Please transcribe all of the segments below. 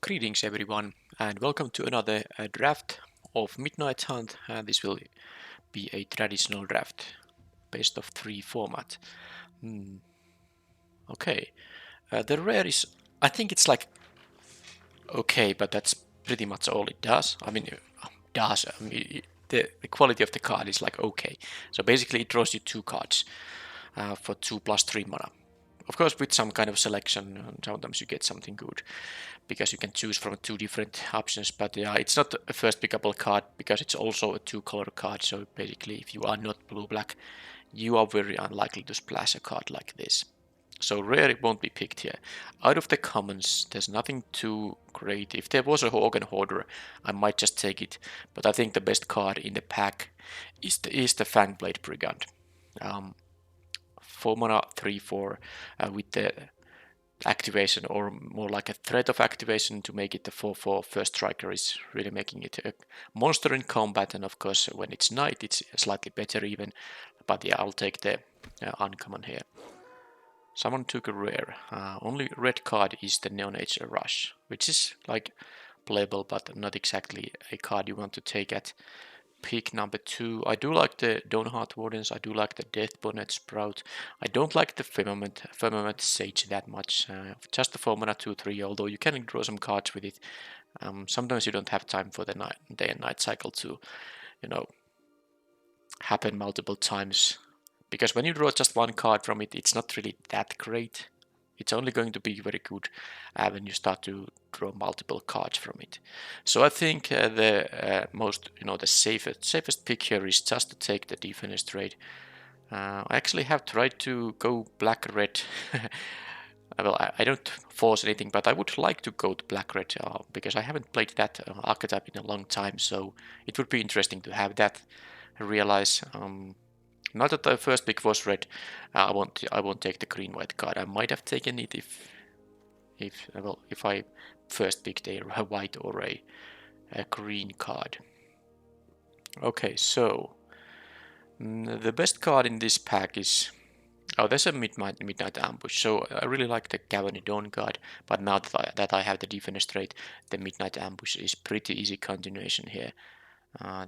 Greetings everyone and welcome to another draft of Midnight Hunt. This will be a traditional draft, best of 3 format. Okay, the rare is, I think it's like okay, but that's pretty much all it does. The quality of the card is like okay. So basically it draws you 2 cards for 2+3 mana. Of course, with some kind of selection, sometimes you get something good because you can choose from 2 different options. But yeah, it's not a first pickable card because it's also a 2-color card. So basically, if you are not blue-black, you are very unlikely to splash a card like this. So rare it won't be picked here. Out of the commons, there's nothing too great. If there was a Organ Hoarder, I might just take it. But I think the best card in the pack is the Fangblade Brigand. 4 mana, 3/4 with the activation, or more like a threat of activation to make it the 4/4 first striker is really making it a monster in combat. And of course, when it's night, it's slightly better even. But yeah, I'll take the uncommon here. Someone took a rare. Only red card is the Neonature Rush, which is like playable, but not exactly a card you want to take at pick number 2. I do like the Dawnheart Wardens, I do like the Deathbonnet Sprout. I don't like the Firmament Sage that much. Just the 4 mana 2/3, although you can draw some cards with it. Sometimes you don't have time for the day and night cycle to, happen multiple times. Because when you draw just one card from it, it's not really that great. It's only going to be very good when you start to draw multiple cards from it. So I think the safest pick here is just to take the Defenestrate. I actually have tried to go black-red. Well, I don't force anything, but I would like to go to black-red because I haven't played that archetype in a long time. So it would be interesting to have that realize. Not that the first pick was red. I won't take the green-white card. I might have taken it if I first picked a white or a green card. Okay, so the best card in this pack is there's a midnight ambush. So I really like the Cavern Dawn card, but now that I have the Defenestrate, the midnight ambush is pretty easy continuation here.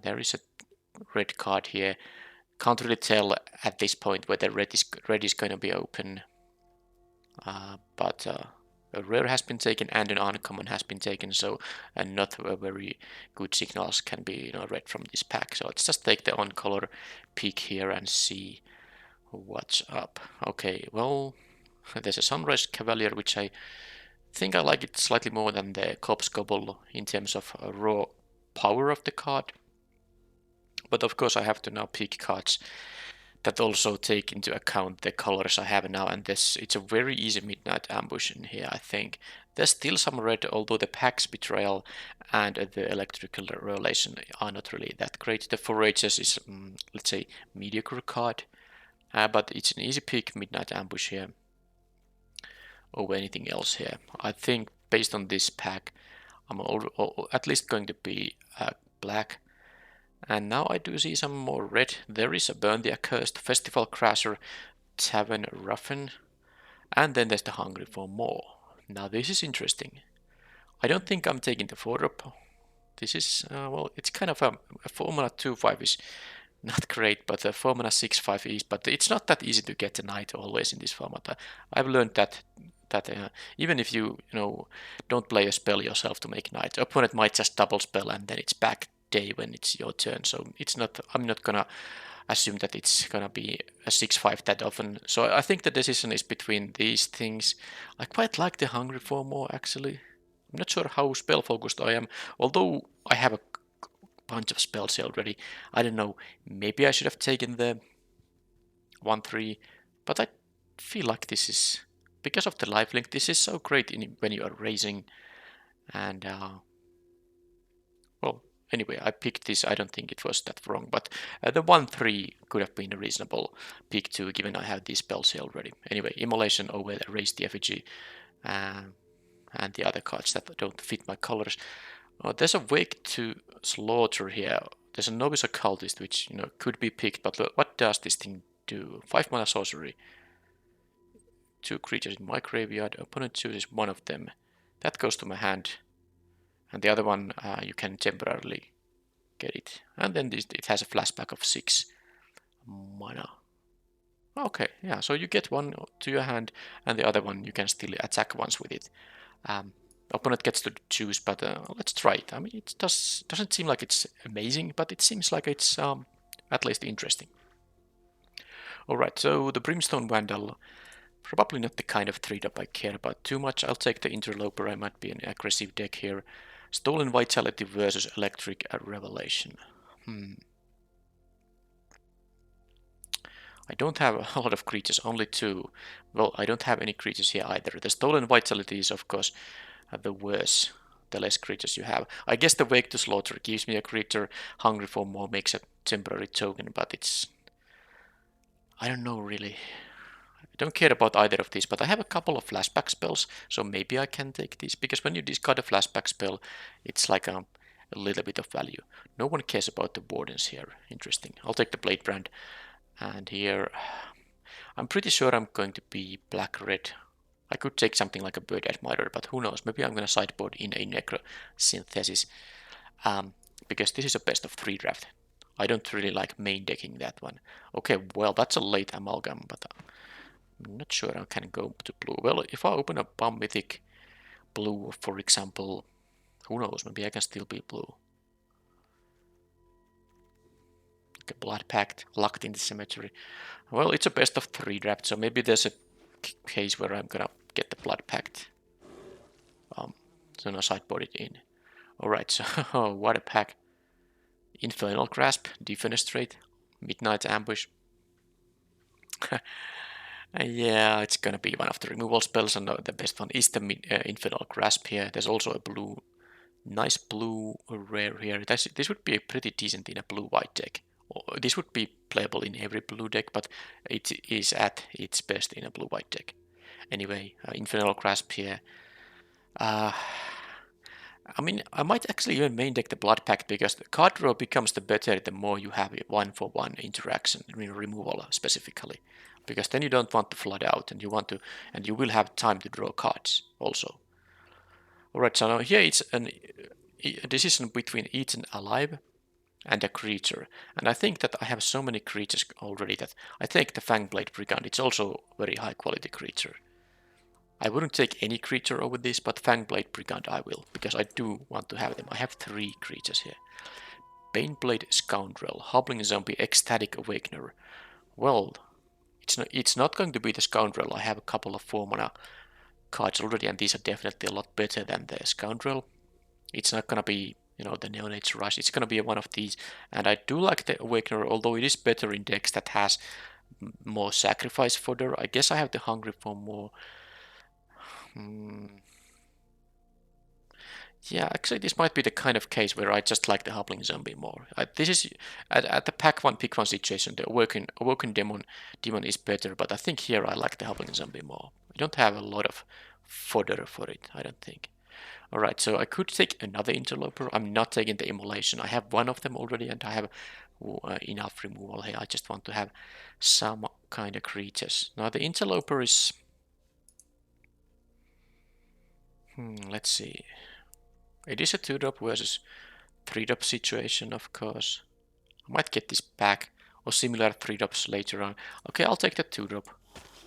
There is a red card here. Can't really tell at this point whether red is going to be open, but a rare has been taken and an uncommon has been taken, so not very good signals can be read from this pack. So let's just take the on-color pick here and see what's up. Okay, well, there's a Sunrise Cavalier, which I think I like it slightly more than the Corpse Gobble in terms of raw power of the card. But of course I have to now pick cards that also take into account the colors I have now, and it's a very easy midnight ambush in here, I think. There's still some red, although the Pax Betrayal and the Electrical Relation are not really that great. The Forages is, let's say, mediocre card, but it's an easy pick, midnight ambush here, over anything else here. I think based on this pack, I'm at least going to be black. And now I do see some more red. There is a Burn the Accursed, Festival Crasher, Tavern Ruffin, and then there's the Hungry for More. Now this is interesting. I don't think I'm taking the 4-drop. This is, well, it's kind of a 4 mana 2/5 is not great, but a 4 mana 6/5 is, but it's not that easy to get a knight always in this format. I've learned that even if you don't play a spell yourself to make knight, opponent might just double spell and then it's back day when it's your turn. So it's not, I'm not gonna assume that it's gonna be a 6/5 that often. So I think the decision is between these things. I quite like the Hungry for More actually. I'm not sure how spell focused I am, although I have a bunch of spells here already. I don't know, maybe I should have taken the 1/3, but I feel like this is, because of the lifelink, this is so great when you are raising. And well, anyway, I picked this. I don't think it was that wrong, but the 1/3 could have been a reasonable pick too, given I have these spells here already. Anyway, Immolation over the Raise the Effigy, and the other cards that don't fit my colors. There's a Wake to Slaughter here. There's a Novice Occultist, which could be picked, but what does this thing do? 5 mana sorcery. 2 creatures in my graveyard. Opponent chooses one of them. That goes to my hand. and the other one you can temporarily get it. And then it has a flashback of 6 mana. Okay, yeah, so you get one to your hand, and the other one you can still attack once with it. Opponent gets to choose, but let's try it. I mean, it doesn't seem like it's amazing, but it seems like it's at least interesting. Alright, so the Brimstone Vandal, probably not the kind of 3-drop I care about too much. I'll take the Interloper, I might be an aggressive deck here. Stolen Vitality versus Electric Revelation. I don't have a lot of creatures, only 2. Well, I don't have any creatures here either. The Stolen Vitality is, of course, the worse, the less creatures you have. I guess the Wake to Slaughter gives me a creature, Hungry for More makes a temporary token, but it's... I don't know really. I don't care about either of these, but I have a couple of flashback spells, so maybe I can take these, because when you discard a flashback spell, it's like a little bit of value. No one cares about the Wardens here. Interesting. I'll take the Blade Brand, and here... I'm pretty sure I'm going to be black-red. I could take something like a Bird Admirer, but who knows, maybe I'm going to sideboard in a Necro Synthesis, because this is a best of 3 draft. I don't really like main decking that one. Okay, well, that's a late Amalgam, but I'm not sure I can go to blue. Well, if I open a Bomb Mythic blue, for example, who knows, maybe I can still be blue. Okay, Blood Pact, Locked in the Cemetery. Well, it's a best of 3 draft, so maybe there's a case where I'm gonna get the Blood Pact. So now sideboard it in. Alright, so what a pack. Infernal Grasp, Defenestrate, Midnight Ambush. Yeah, it's gonna be one of the removal spells, and the best one is the Infernal Grasp here. There's also a blue, nice blue rare here. This would be pretty decent in a blue-white deck. This would be playable in every blue deck, but it is at its best in a blue-white deck. Anyway, Infernal Grasp here. I mean, I might actually even main deck the Blood Pact, because the card draw becomes the better the more you have 1-for-1 interaction, I mean removal specifically. Because then you don't want to flood out, and you will have time to draw cards also. Alright, so now here it's a decision between eaten alive and a creature. And I think that I have so many creatures already that I take the Fangblade Brigand. It's also a very high quality creature. I wouldn't take any creature over this, but Fangblade Brigand I will, because I do want to have them. I have 3 creatures here. Baneblade Scoundrel, Hobbling Zombie, Ecstatic Awakener. Well, it's not going to be the Scoundrel. I have a couple of 4 mana cards already, and these are definitely a lot better than the Scoundrel. It's not gonna be, you know, the Neonate's Rush. It's gonna be one of these, and I do like the Awakener, although it is better in decks that has more sacrifice fodder. I guess I have the Hungry for More. Yeah, actually this might be the kind of case where I just like the Hobbling Zombie more. This is at the pack 1 pick 1 situation, the Awoken Demon is better, but I think here I like the Hobbling Zombie more. I don't have a lot of fodder for it, I don't think. Alright, so I could take another Interloper. I'm not taking the Immolation. I have one of them already, and I have enough removal here. I just want to have some kind of creatures. Now the Interloper is... let's see. It is a 2-drop versus 3-drop situation, of course. I might get this back, or similar 3-drops later on. Okay, I'll take the 2-drop.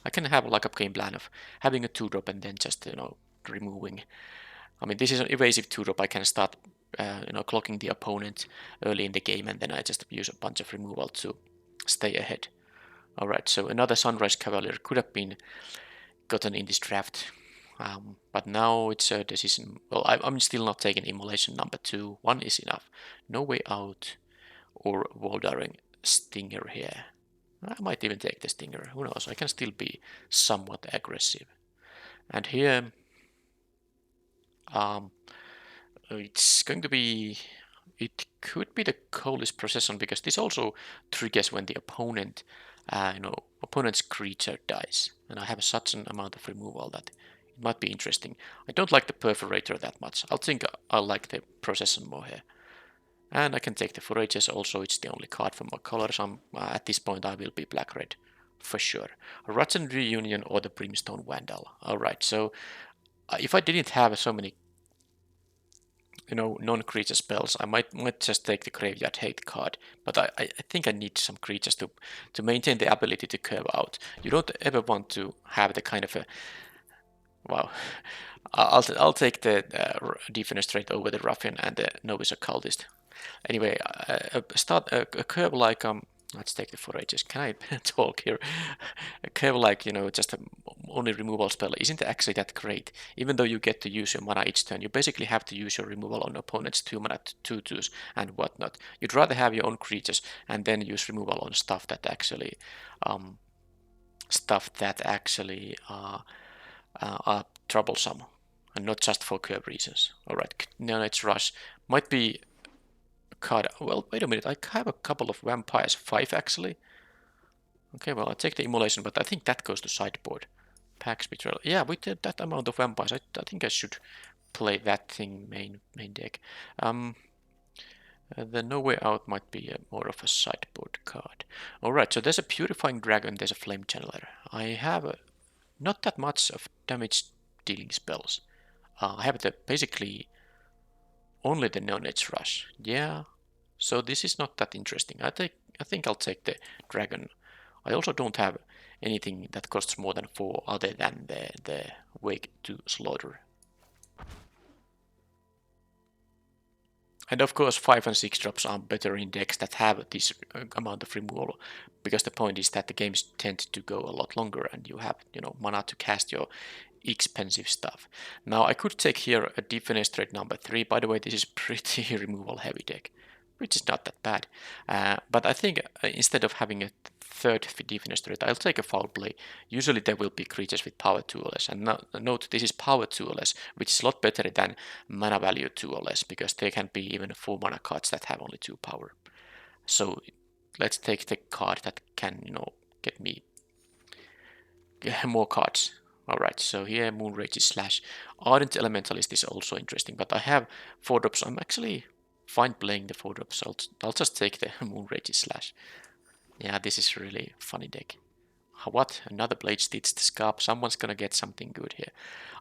I can have like a game plan of having a 2-drop and then just, you know, removing. I mean, this is an evasive 2-drop. I can start, you know, clocking the opponent early in the game, and then I just use a bunch of removal to stay ahead. Alright, so another Sunrise Cavalier could have been gotten in this draft. But now it's a decision. Well, I'm still not taking Immolation number 2. 1 is enough. No Way Out or Voldaren Stinger here. I might even take the Stinger. Who knows? I can still be somewhat aggressive. And here, it's going to be... It could be the Cold's Procession, because this also triggers when the opponent, you know, opponent's creature dies. And I have such an amount of removal that it might be interesting. I don't like the Perforator that much. I think I like the Procession more here. And I can take the Forages also. It's the only card from my colors. At this point I will be black-red for sure. Rotten Reunion or the Brimstone Vandal. Alright, so if I didn't have so many non-creature spells, I might just take the Graveyard Hate card, but I think I need some creatures to maintain the ability to curve out. You don't ever want to have the kind of a, wow. I'll take the Defenestrate over the Ruffian and the Novice Occultist. Anyway, start a curve like let's take the Forages. Can I talk here? A curve like just a only removal spell isn't actually that great. Even though you get to use your mana each turn, you basically have to use your removal on opponent's 2 mana 2/2s and whatnot. You'd rather have your own creatures and then use removal on stuff that actually um, are troublesome and not just for curve reasons. Alright, now it's Rush. Might be a card. Well, wait a minute, I have a couple of vampires, 5 actually. Okay, well, I'll take the Immolation, but I think that goes to sideboard. Pax Betrayal. Yeah, with that amount of vampires, I think I should play that thing main deck. The No Way Out might be more of a sideboard card. Alright, so there's a Purifying Dragon, there's a Flame Channeler. I have not that much of damage dealing spells. I have basically only the Knowledge Rush. Yeah, so this is not that interesting. I think I'll take the Dragon. I also don't have anything that costs more than 4 other than the Wake to Slaughter. And of course 5 and 6 drops are better in decks that have this amount of removal, because the point is that the games tend to go a lot longer and you have mana to cast your expensive stuff. Now I could take here a Defenestrate number 3. By the way, this is pretty removal heavy deck, which is not that bad. But I think instead of having a third Defenestrate, I'll take a Foul Play. Usually there will be creatures with power 2 or less. And note, this is power 2 or less, which is a lot better than mana value 2 or less, because there can be even 4 mana cards that have only 2 power. So let's take the card that can, get me more cards. Alright, so here Moonrage's Slash. Ardent Elementalist is also interesting, but I have 4 drops. I'm actually fine playing the 4 drops. I'll just take the Moonrage's Slash. Yeah, this is really funny deck. What? Another Blade Stitched Scarp. Someone's gonna get something good here.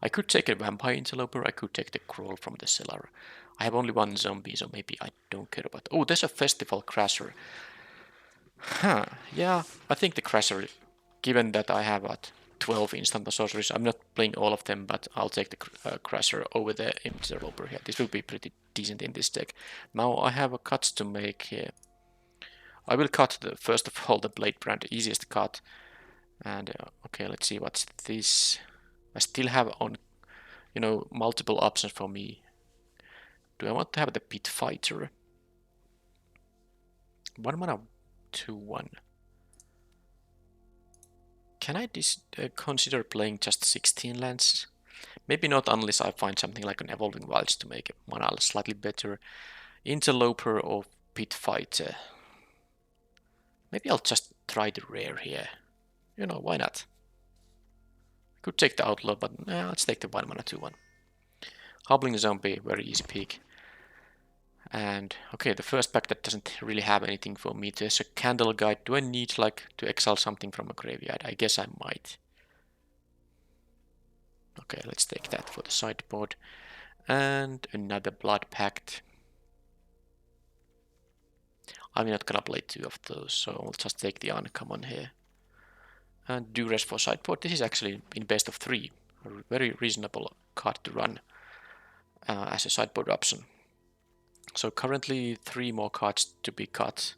I could take a Vampire Interloper. I could take the Crawl from the Cellar. I have only 1 zombie, so maybe I don't care about... Oh, there's a Festival Crasher. Huh, yeah, I think the Crasher, given that I have 12 instant sorceries, I'm not playing all of them, but I'll take the Crasher over the Interloper here. This will be pretty decent in this deck. Now I have a cuts to make here. I will cut first of all the Blade Brand, easiest cut. And okay, let's see what's this. I still have on, multiple options for me. Do I want to have the Pit Fighter? 1 mana 2/1. Can I consider playing just 16 lands? Maybe not unless I find something like an Evolving Wilds to make mana slightly better. Interloper or Pit Fighter. Maybe I'll just try the rare here. Why not? I could take the Outlaw, but let's take the 1 mana 2/1. Hobbling Zombie, very easy pick. And okay, the first pack that doesn't really have anything for me. There's a Candle Guide. Do I need to exile something from a graveyard? I guess I might. Okay, let's take that for the sideboard. And another Blood Pact. I'm not gonna play 2 of those, so I'll just take the uncommon here. And Duress for sideboard. This is actually in best of 3. A very reasonable card to run as a sideboard option. So currently 3 more cards to be cut,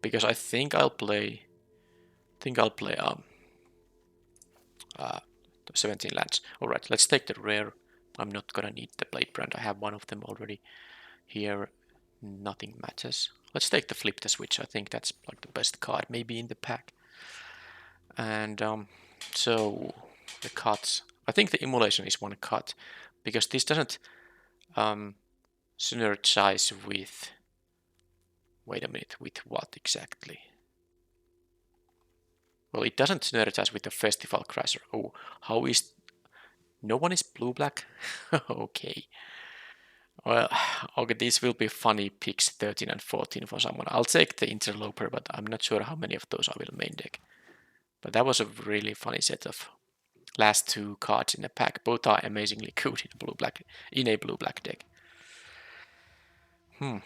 because I think I'll play 17 lands. Alright, let's take the rare. I'm not gonna need the Blade Brand. I have 1 of them already. Here, nothing matters. Let's take the Flip the Switch. I think that's like the best card maybe in the pack. And so the cuts. I think the Immolation is 1 cut, because this doesn't synergize with... Wait a minute, with what exactly? Well, it doesn't synergize with the Festival Crasher. Oh, how is... No one is blue-black? Okay. Well, okay, these will be funny picks 13 and 14 for someone. I'll take the Interloper, but I'm not sure how many of those I will main deck. But that was a really funny set of last 2 cards in the pack. Both are amazingly good in a blue-black deck. Yeah,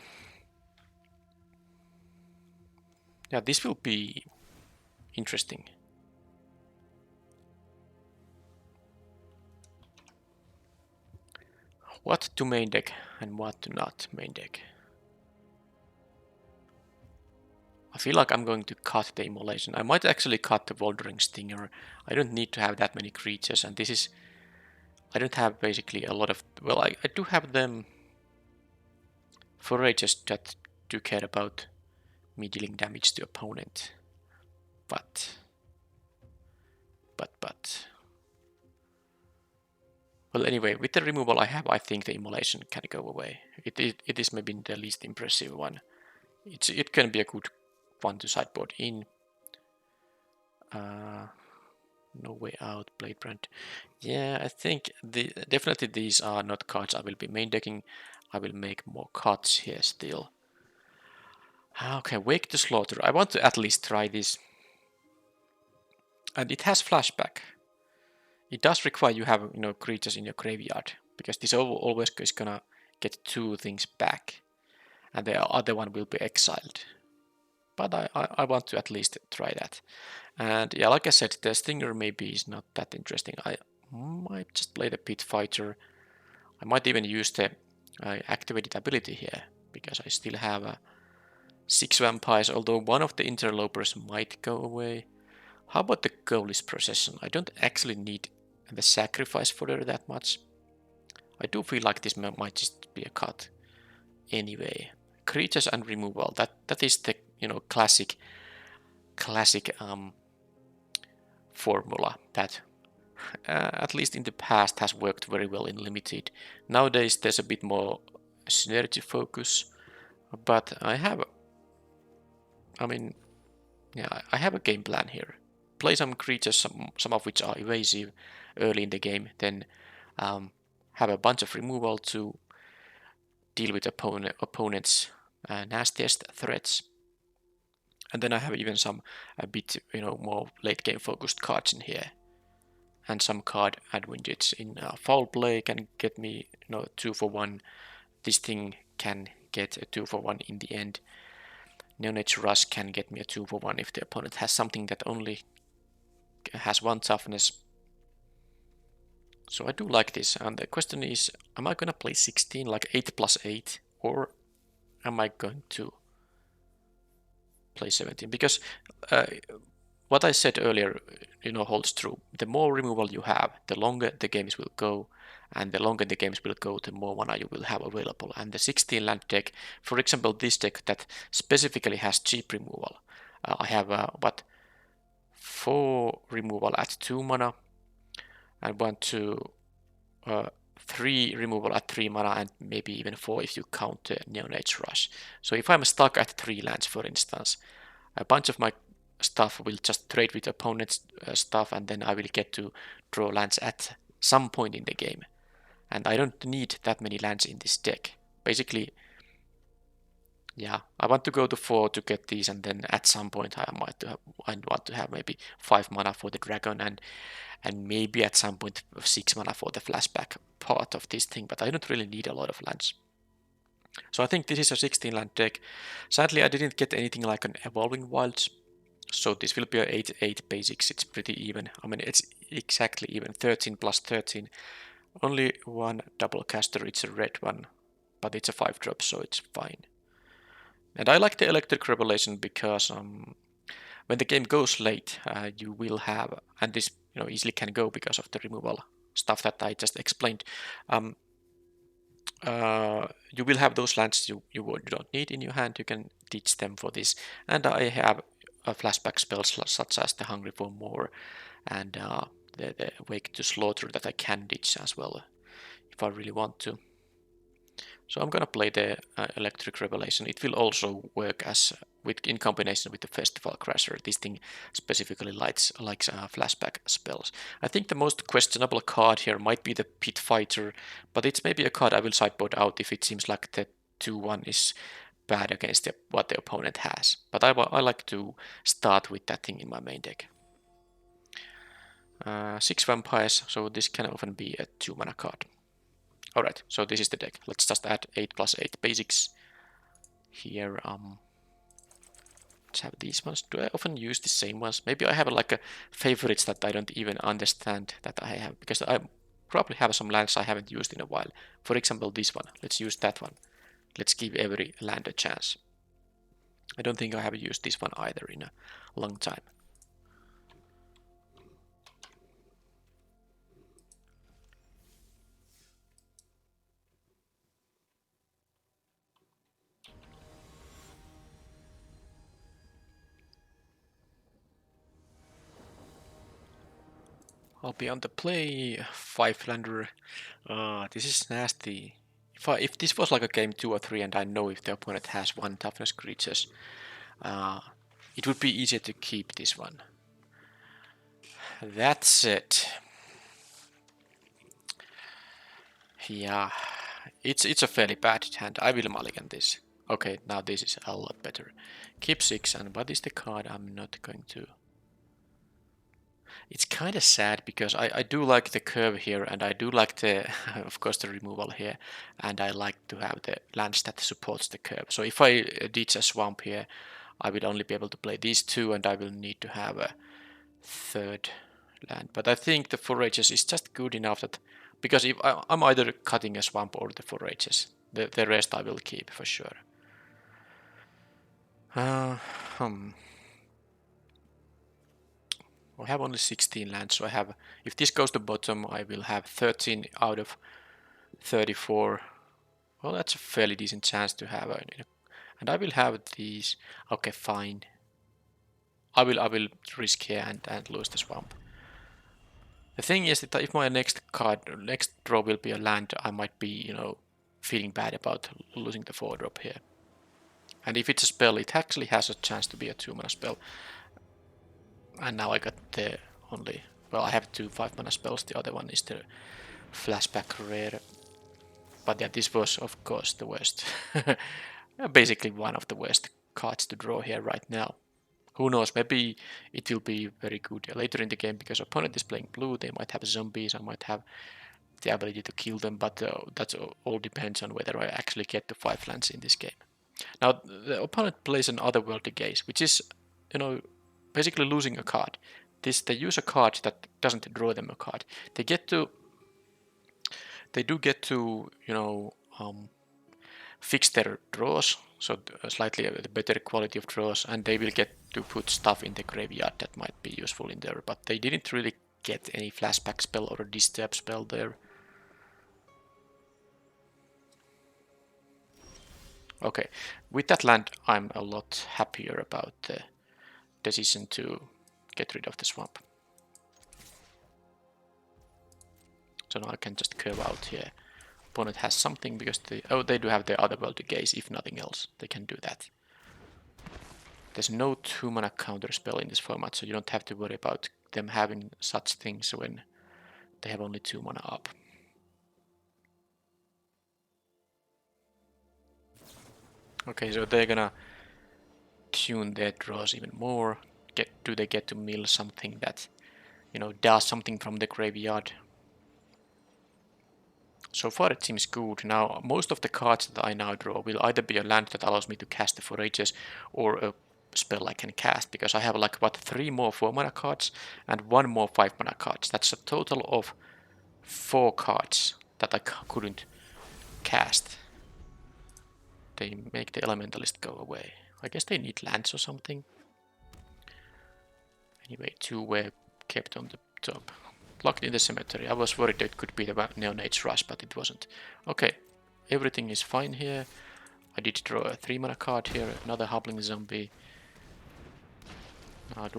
this will be interesting. What to main deck and what to not main deck. I feel like I'm going to cut the immolation. I might actually cut the Wandering Stinger. I don't need to have that many creatures, and this is... I don't have basically a lot of... Well, I do have them forages that do care about me dealing damage to opponent. But... Well, anyway, with the removal I have, I think the immolation can go away. It is maybe the least impressive one. It can be a good one to sideboard in. No Way Out, Blade Brand. Yeah, I think definitely these are not cards I will be main decking. I will make more cuts here still. Okay, Wake to Slaughter. I want to at least try this. And it has flashback. It does require you have creatures in your graveyard, because this always is gonna get two things back, and the other one will be exiled. But I want to at least try that. And yeah, like I said, the Stinger maybe is not that interesting. I might just play the Pit Fighter. I might even use the activated ability here, because I still have 6 vampires, although one of the interlopers might go away. How about the Goalless Procession? I don't actually need the sacrifice fodder that much. I do feel like this might just be a cut. Anyway, creatures and removal. That is the classic formula that at least in the past has worked very well in limited. Nowadays there's a bit more synergy focus, but I have a game plan here. Play some creatures, some of which are evasive early in the game, then have a bunch of removal to deal with opponents' nastiest threats. And then I have even some a bit more late game focused cards in here, and some card advantage in foul play can get me 2 for 1. This thing can get a 2 for 1 in the end. Neonate Rush can get me a 2 for 1 if the opponent has something that only has 1 toughness. So I do like this, and the question is, am I gonna play 16, like 8 plus 8, or am I going to play 17? Because what I said earlier, holds true. The more removal you have, the longer the games will go, and the longer the games will go, the more mana you will have available. And the 16 land deck, for example, this deck that specifically has cheap removal. I have 4 removal at 2 mana, and 1, 2, 3 removal at 3 mana, and maybe even 4 if you count the Neonate Rush. So if I'm stuck at 3 lands, for instance, a bunch of my stuff will just trade with opponent's stuff, and then I will get to draw lands at some point in the game. And I don't need that many lands in this deck. Basically, yeah, I want to go to 4 to get these, and then at some point I want to have maybe 5 mana for the dragon, and maybe at some point 6 mana for the flashback part of this thing, but I don't really need a lot of lands. So I think this is a 16 land deck. Sadly, I didn't get anything like an Evolving Wilds, so this will be a 8-8 basics. It's pretty even. I mean, it's exactly even. 13 plus 13. Only one double caster, it's a red one, but it's a 5-drop, so it's fine. And I like the Electric Revelation because when the game goes late, you will have, and this easily can go because of the removal stuff that I just explained. You will have those lands you don't need in your hand. You can ditch them for this. And I have flashback spells such as the Hungry for More and the Wake to Slaughter that I can ditch as well if I really want to. So I'm gonna play the Electric Revelation. It will also work in combination with the Festival Crasher. This thing specifically likes flashback spells. I think the most questionable card here might be the Pit Fighter, but it's maybe a card I will sideboard out if it seems like the 2-1 is bad against what the opponent has. But I like to start with that thing in my main deck. 6 vampires, so this can often be a 2 mana card. Alright, so this is the deck. Let's just add 8 plus 8 basics. here. Let's have these ones. Do I often use the same ones? Maybe I have like a favorites that I don't even understand that I have, because I probably have some lands I haven't used in a while. For example, this one. Let's use that one. Let's give every land a chance. I don't think I have used this one either in a long time. I'll be on the play, 5-lander. This is nasty. If this was like a game 2 or 3 and I know if the opponent has 1 toughness creatures, it would be easier to keep this one. That's it. Yeah, it's a fairly bad hand. I will mulligan this. Okay, now this is a lot better. Keep 6, and what is the card I'm not going to... It's kind of sad because I do like the curve here, and I do like the, of course, the removal here, and I like to have the lands that supports the curve. So if I ditch a swamp here, I will only be able to play these 2, and I will need to have a 3rd land. But I think the forages is just good enough that, because if I'm either cutting a swamp or the forages, the rest I will keep for sure. I have only 16 lands, so I have, if this goes to bottom, I will have 13 out of 34. Well, that's a fairly decent chance to have, and I will have these. Okay, fine. I will risk here and lose the swamp. The thing is that if my next draw will be a land, I might be, feeling bad about losing the 4-drop here. And if it's a spell, it actually has a chance to be a 2-mana spell. And now I got the only... Well, I have 2 5-mana spells. The other one is the flashback rare. But yeah, this was, of course, the worst. Basically one of the worst cards to draw here right now. Who knows, maybe it will be very good later in the game, because opponent is playing blue. They might have zombies. I might have the ability to kill them. But that all depends on whether I actually get to 5 lands in this game. Now, the opponent plays an otherworldly gaze, which is, basically losing a card. They use a card that doesn't draw them a card. They do get to fix their draws, so slightly better quality of draws, and they will get to put stuff in the graveyard that might be useful in there. But they didn't really get any flashback spell or a disturb spell there. Okay, with that land, I'm a lot happier about the decision to get rid of the swamp. So now I can just curve out here. Opponent has something because they do have the other world to gaze, if nothing else. They can do that. There's no 2-mana counter spell in this format, so you don't have to worry about them having such things when they have only 2 mana up. Okay, so they're gonna tune their draws even more. Do they get to mill something that, does something from the graveyard? So far it seems good. Now, most of the cards that I now draw will either be a land that allows me to cast the forages, or a spell I can cast, because I have like about 3 more 4-mana cards and 1 more 5-mana cards. That's a total of 4 cards that I couldn't cast. They make the elementalist go away. I guess they need lands or something. Anyway, 2 were kept on the top. Locked in the cemetery. I was worried it could be the Neonate's Rush, but it wasn't. Okay, everything is fine here. I did draw a 3-mana card here, another Hobbling Zombie. Now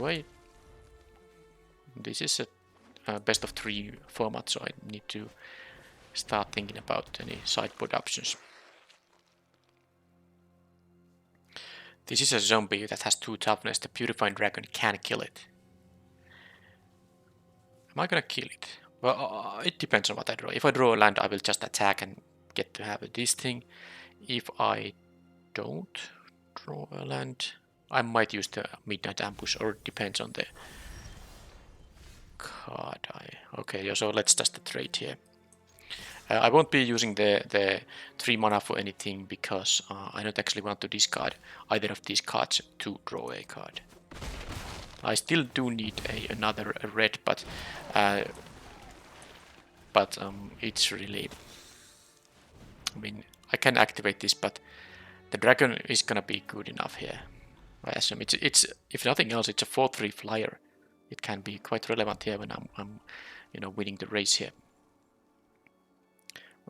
this is a best of 3 format, so I need to start thinking about any sideboard options. This is a zombie that has 2 toughness. The Purifying Dragon can kill it. Am I gonna kill it? Well, it depends on what I draw. If I draw a land, I will just attack and get to have this thing. If I don't draw a land, I might use the Midnight Ambush, or it depends on the card. Okay, so let's just trade here. I won't be using the 3 mana for anything because I don't actually want to discard either of these cards to draw a card. I still do need another red, but it's really, I mean, I can activate this, but the dragon is gonna be good enough here. I assume it's if nothing else, it's a 4/3 flyer. It can be quite relevant here when I'm winning the race here.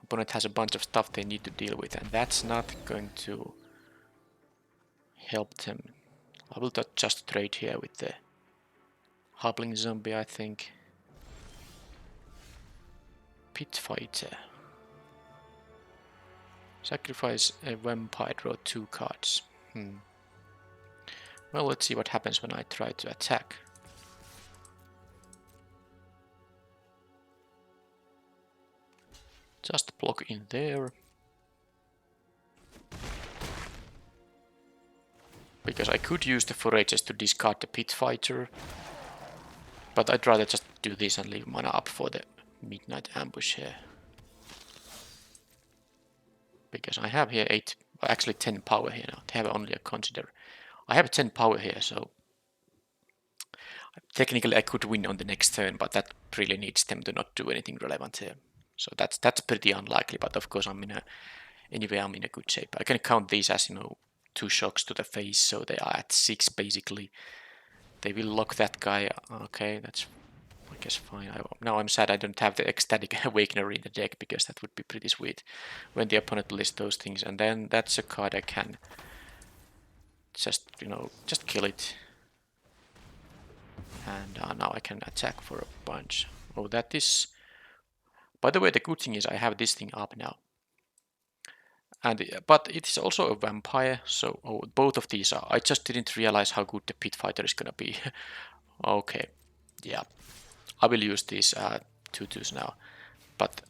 Opponent has a bunch of stuff they need to deal with, and that's not going to help them. I will just trade here with the hobbling zombie, I think. Pit fighter. Sacrifice a vampire, draw 2 cards. Well, let's see what happens when I try to attack. Just block in there. Because I could use the forages to discard the pit fighter. But I'd rather just do this and leave mana up for the midnight ambush here. Because I have here 8, actually 10 power here now. They have only a consider. I have 10 power here, so technically I could win on the next turn, but that really needs them to not do anything relevant here. So that's pretty unlikely, but of course I'm in a good shape. I can count these as 2 shocks to the face, so they are at 6 basically. They will lock that guy. Okay, that's I guess fine. Now I'm sad I don't have the ecstatic awakener in the deck, because that would be pretty sweet when the opponent plays those things, and then that's a card I can just kill it. And now I can attack for a bunch. Oh, that is... By the way, the good thing is I have this thing up now. But it is also a vampire, so both of these are... I just didn't realize how good the pit fighter is gonna be. Okay, yeah. I will use these 2/2s now. But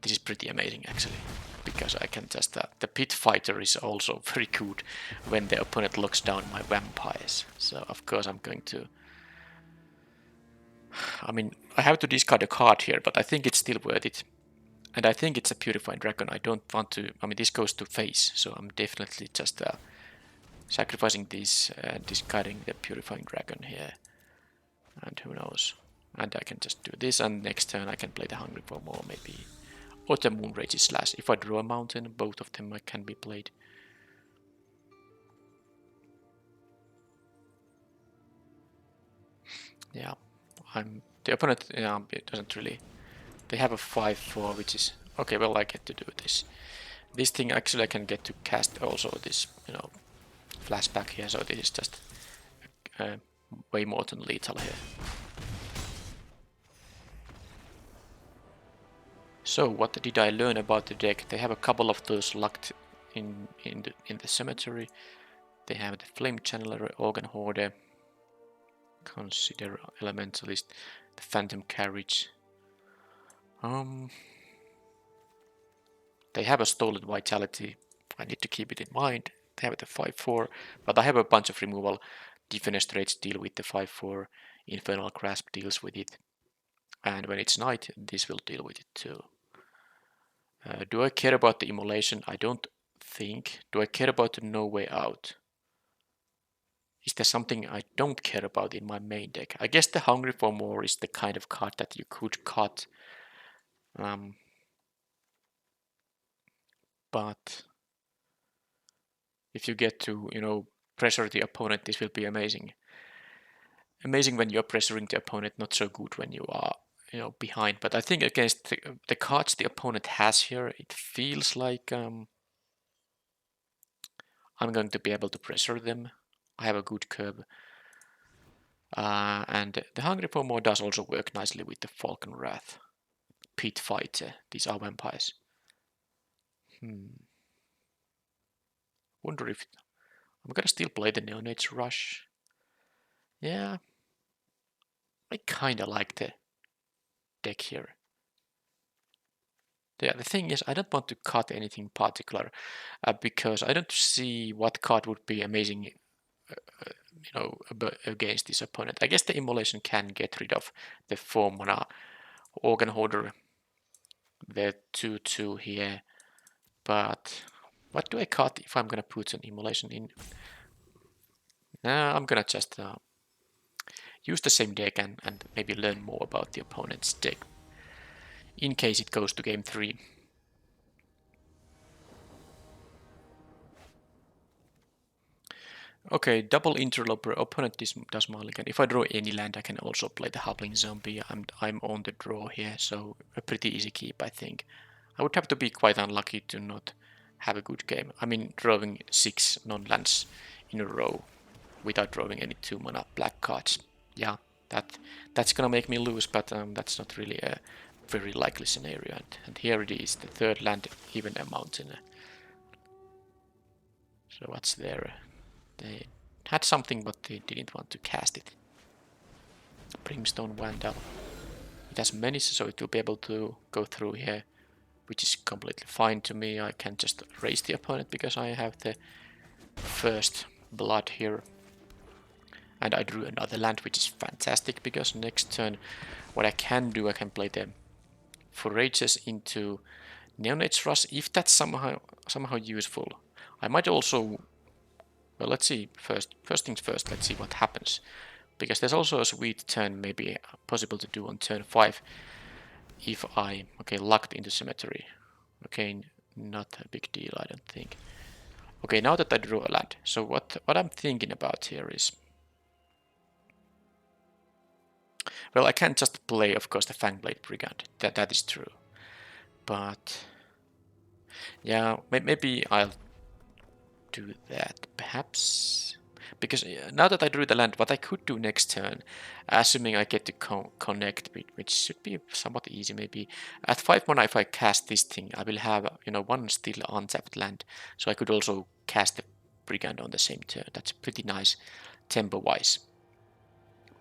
this is pretty amazing actually. Because I can just... the pit fighter is also very good when the opponent locks down my vampires. So of course I'm going to... I mean, I have to discard a card here, but I think it's still worth it. And I think it's a Purifying Dragon. I don't want to... I mean, this goes to face, so I'm definitely just sacrificing this, discarding the Purifying Dragon here. And who knows. And I can just do this, and next turn I can play the Hungry for More, maybe. Or the Moonrage Slash. If I draw a mountain, both of them can be played. Yeah, the opponent, it doesn't really... They have a 5/4, which is... Okay, well, I get to do this. This thing, actually, I can get to cast also this, flashback here, so this is just way more than lethal here. So, what did I learn about the deck? They have a couple of those locked in the cemetery. They have the Flame Channeler, Organ Hoarder, Consider Elementalist, the Phantom Carriage. They have a Stolen Vitality. I need to keep it in mind. They have the 5/4, but I have a bunch of removal. Defenestrates deal with the 5/4. Infernal Grasp deals with it. And when it's night, this will deal with it too. Do I care about the Immolation? I don't think. Do I care about the No Way Out? Is there something I don't care about in my main deck? I guess the Hungry for More is the kind of card that you could cut. But if you get to, pressure the opponent, this will be amazing. Amazing when you're pressuring the opponent, not so good when you are, behind. But I think against the cards the opponent has here, it feels like I'm going to be able to pressure them. I have a good curve. And the Hungry for More does also work nicely with the Falcon Wrath. Pit Fighter, these are vampires. Wonder if I'm gonna still play the Neonates Rush. Yeah, I kinda like the deck here. Yeah, the thing is, I don't want to cut anything particular because I don't see what card would be amazing, against this opponent. I guess the Immolation can get rid of the 4 mana Organ Hoarder. the 2/2 here, but what do I cut if I'm gonna put an immolation in? I'm gonna just use the same deck and maybe learn more about the opponent's deck in case it goes to game 3. Okay, double interloper. Opponent does mulligan. If I draw any land, I can also play the Hobbling Zombie. I'm on the draw here, so a pretty easy keep, I think. I would have to be quite unlucky to not have a good game. I mean, drawing 6 non-lands in a row without drawing any 2-mana black cards. Yeah, that's gonna make me lose, but that's not really a very likely scenario. And here it is, the third land, even a mountain. So what's there? They had something, but they didn't want to cast it. Brimstone Vandal. It has menace, so it will be able to go through here, which is completely fine to me. I can just raise the opponent because I have the first blood here. And I drew another land, which is fantastic, because next turn what I can do, I can play the Forages into Neonate's Rush, if that's somehow useful. I might also... Well, let's see. First things first, let's see what happens. Because there's also a sweet turn maybe possible to do on turn 5 if I... Okay, locked into Cemetery. Okay, not a big deal, I don't think. Okay, now that I drew a land. So what I'm thinking about here is... Well, I can't just play, of course, the Fangblade Brigand. That is true. But... Yeah, maybe I'll do that, perhaps, because now that I drew the land, what I could do next turn, assuming I get to connect, which should be somewhat easy, maybe at 5 mana, if I cast this thing, I will have, you know, 1 still untapped land, so I could also cast the Brigand on the same turn. That's pretty nice tempo-wise.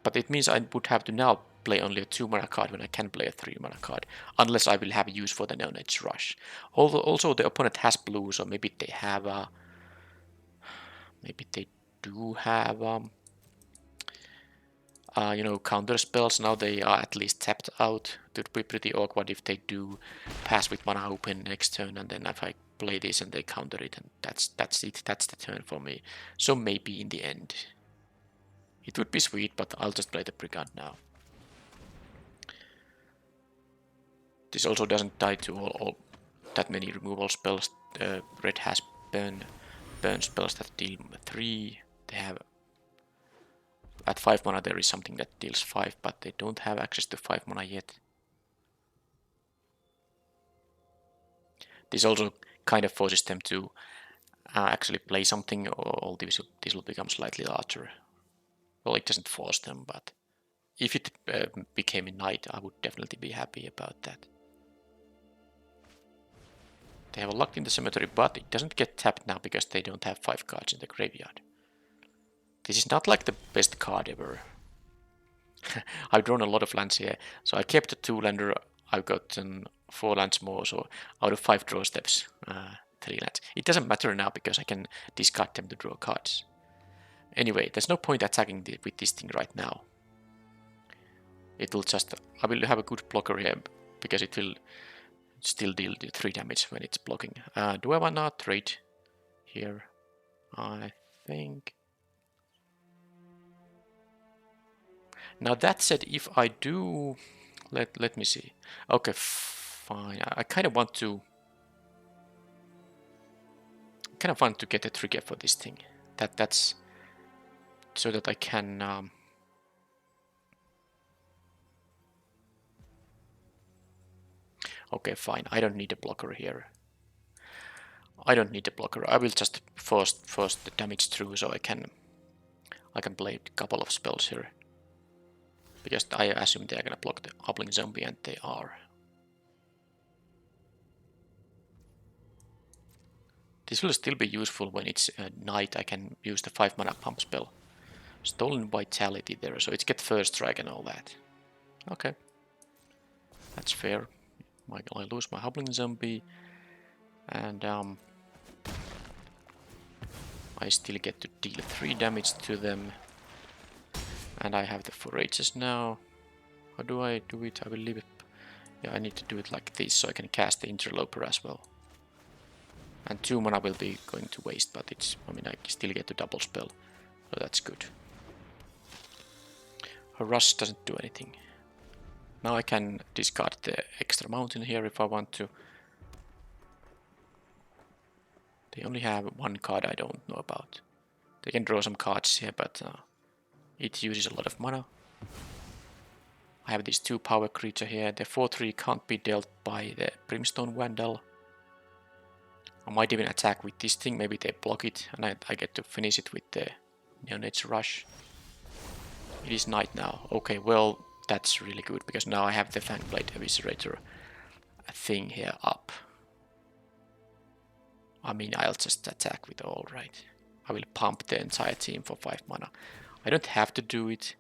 But it means I would have to now play only a 2-mana card when I can play a 3-mana card, unless I will have use for the Neonate's Rush. Although also the opponent has blue, so maybe they have a... Maybe they do have, you know, counter spells. Now they are at least tapped out. It would be pretty awkward if they do pass with mana open next turn, and then if I play this and they counter it, and that's it. That's the turn for me. So maybe in the end, it would be sweet, but I'll just play the Brigand now. This also doesn't tie to all that many removal spells. Red has burn spells that deal 3. They have at 5 mana there is something that deals 5, but they don't have access to 5 mana yet. This also kind of forces them to actually play something, or all this will become slightly larger. Well, it doesn't force them, but if it became a knight, I would definitely be happy about that. They have a locked in the cemetery, but it doesn't get tapped now because they don't have 5 cards in the graveyard. This is not like the best card ever. I've drawn a lot of lands here, so I kept a 2-lander. I've gotten 4 lands more, so out of 5 draw steps, 3 lands. It doesn't matter now because I can discard them to draw cards. Anyway, there's no point attacking with this thing right now. It will just... I will have a good blocker here because it will still deal 3 damage when it's blocking. Do I wanna trade here? I think... Now that said, if I do... Let me see. Okay, fine. I kind of want to... get a trigger for this thing. That's... So that I can... Okay, fine. I don't need a blocker here. I don't need a blocker. I will just force the damage through, so I can play a couple of spells here. Because I assume they are gonna block the Hobbling Zombie, and they are. This will still be useful when it's a knight. I can use the 5 mana pump spell. Stolen Vitality there, so it's get first strike and all that. Okay. That's fair. I lose my Hobbling Zombie, and I still get to deal 3 damage to them. And I have the Forages now. How do I do it? I will leave it Yeah, I need to do it like this so I can cast the Interloper as well. And 2 mana will be going to waste, but it's, I mean, I still get to double spell, so that's good. Her Rush doesn't do anything. Now I can discard the extra mountain here if I want to. They only have 1 card I don't know about. They can draw some cards here, but it uses a lot of mana. I have these 2 power creature here. The 4/3 can't be dealt by the Brimstone Vandal. I might even attack with this thing, maybe they block it, and I get to finish it with the Neonate Rush. It is night now. Okay, well, that's really good, because now I have the Fangblade Eviscerator thing here up. I mean, I'll just attack with all, right? I will pump the entire team for 5 mana. I don't have to do it,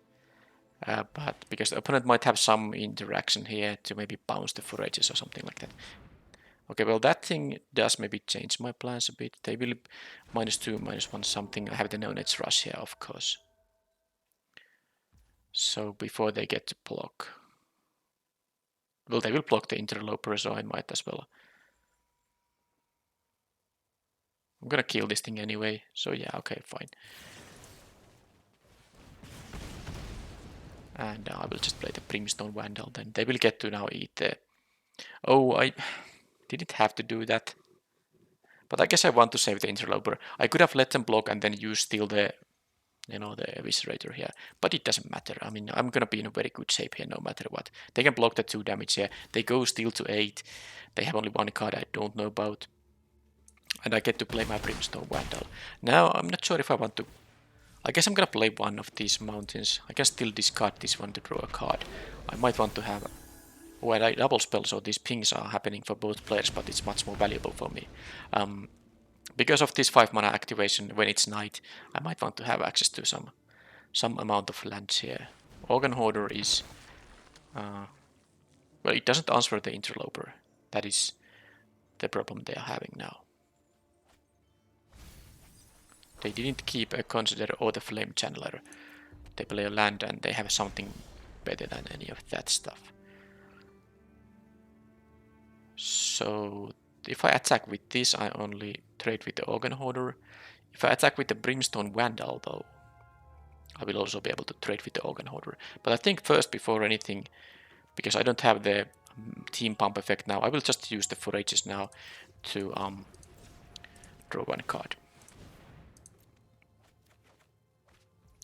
but because the opponent might have some interaction here to maybe bounce the Forages or something like that. Okay, well, that thing does maybe change my plans a bit. They will -2, -1 something. I have the Neonate Rush here, of course. So before they get to block. Well, they will block the Interloper, so I might as well. I'm gonna kill this thing anyway, so yeah, okay, fine. And I will just play the Brimstone Vandal, then they will get to now eat the... Oh, I didn't have to do that. But I guess I want to save the Interloper. I could have let them block and then use still the, you know, the Eviscerator here. But it doesn't matter. I mean, I'm gonna be in a very good shape here no matter what. They can block the 2 damage here. They go still to 8. They have only 1 card I don't know about. And I get to play my Brimstone Vandal. Now, I'm not sure if I want to... I guess I'm gonna play one of these mountains. I can still discard this one to draw a card. I might want to have... Well, I double spell, so these pings are happening for both players, but it's much more valuable for me. Because of this 5 mana activation, when it's night, I might want to have access to some amount of lands here. Organ Hoarder is... well, it doesn't answer the Interloper. That is the problem they are having now. They didn't keep a Consider or the Flame Channeler. They play a land and they have something better than any of that stuff. So if I attack with this, I only trade with the Organ Hoarder. If I attack with the Brimstone Vandal, though, I will also be able to trade with the Organ Hoarder. But I think first, before anything, because I don't have the team pump effect now, I will just use the Forages now to draw 1 card.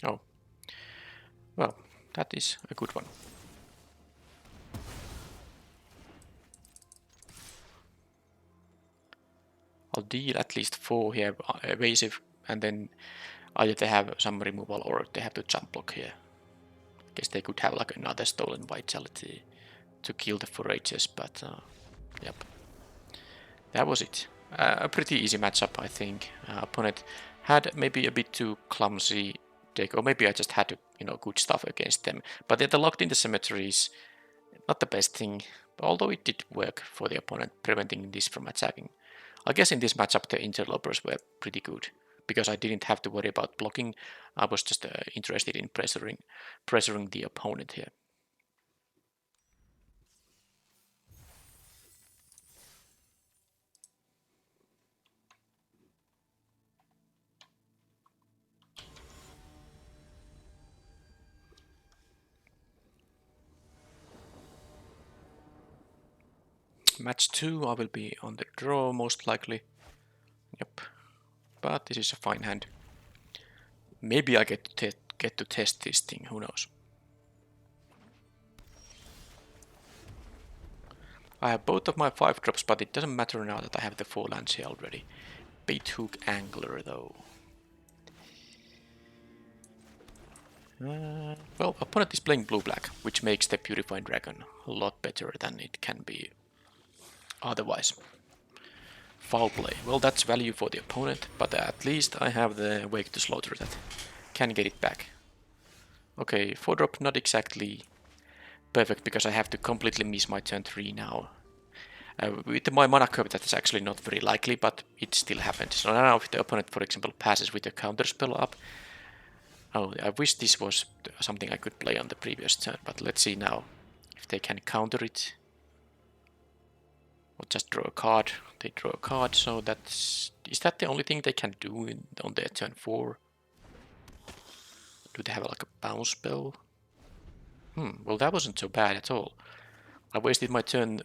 Oh, well, that is a good one. I'll deal at least 4 here, evasive, and then either they have some removal or they have to jump block here. I guess they could have like another Stolen Vitality to kill the Forages, but yep. That was it. A pretty easy matchup, I think. Opponent had maybe a bit too clumsy deck, or maybe I just had, good stuff against them. But the locked in the cemetery is not the best thing, although it did work for the opponent, preventing this from attacking. I guess in this matchup the Interlopers were pretty good, because I didn't have to worry about blocking. I was just interested in pressuring the opponent here. Match 2, I will be on the draw most likely. Yep. But this is a fine hand. Maybe I get to test this thing, who knows. I have both of my 5 drops, but it doesn't matter now that I have the 4 lands here already. Baithook Angler though. Well, opponent is playing blue-black, which makes the Purifying Dragon a lot better than it can be otherwise. Foul play. Well, that's value for the opponent, but at least I have the Wake to Slaughter that can get it back. Okay, 4-drop not exactly perfect because I have to completely miss my turn 3 now. With my mana curve that is actually not very likely, but it still happens. So now if the opponent, for example, passes with a counterspell up, oh, I wish this was something I could play on the previous turn, but let's see now if they can counter it. Or just draw a card. They draw a card, so that's... Is that the only thing they can do on their turn 4? Do they have like a bounce spell? Well that wasn't so bad at all. I wasted my turn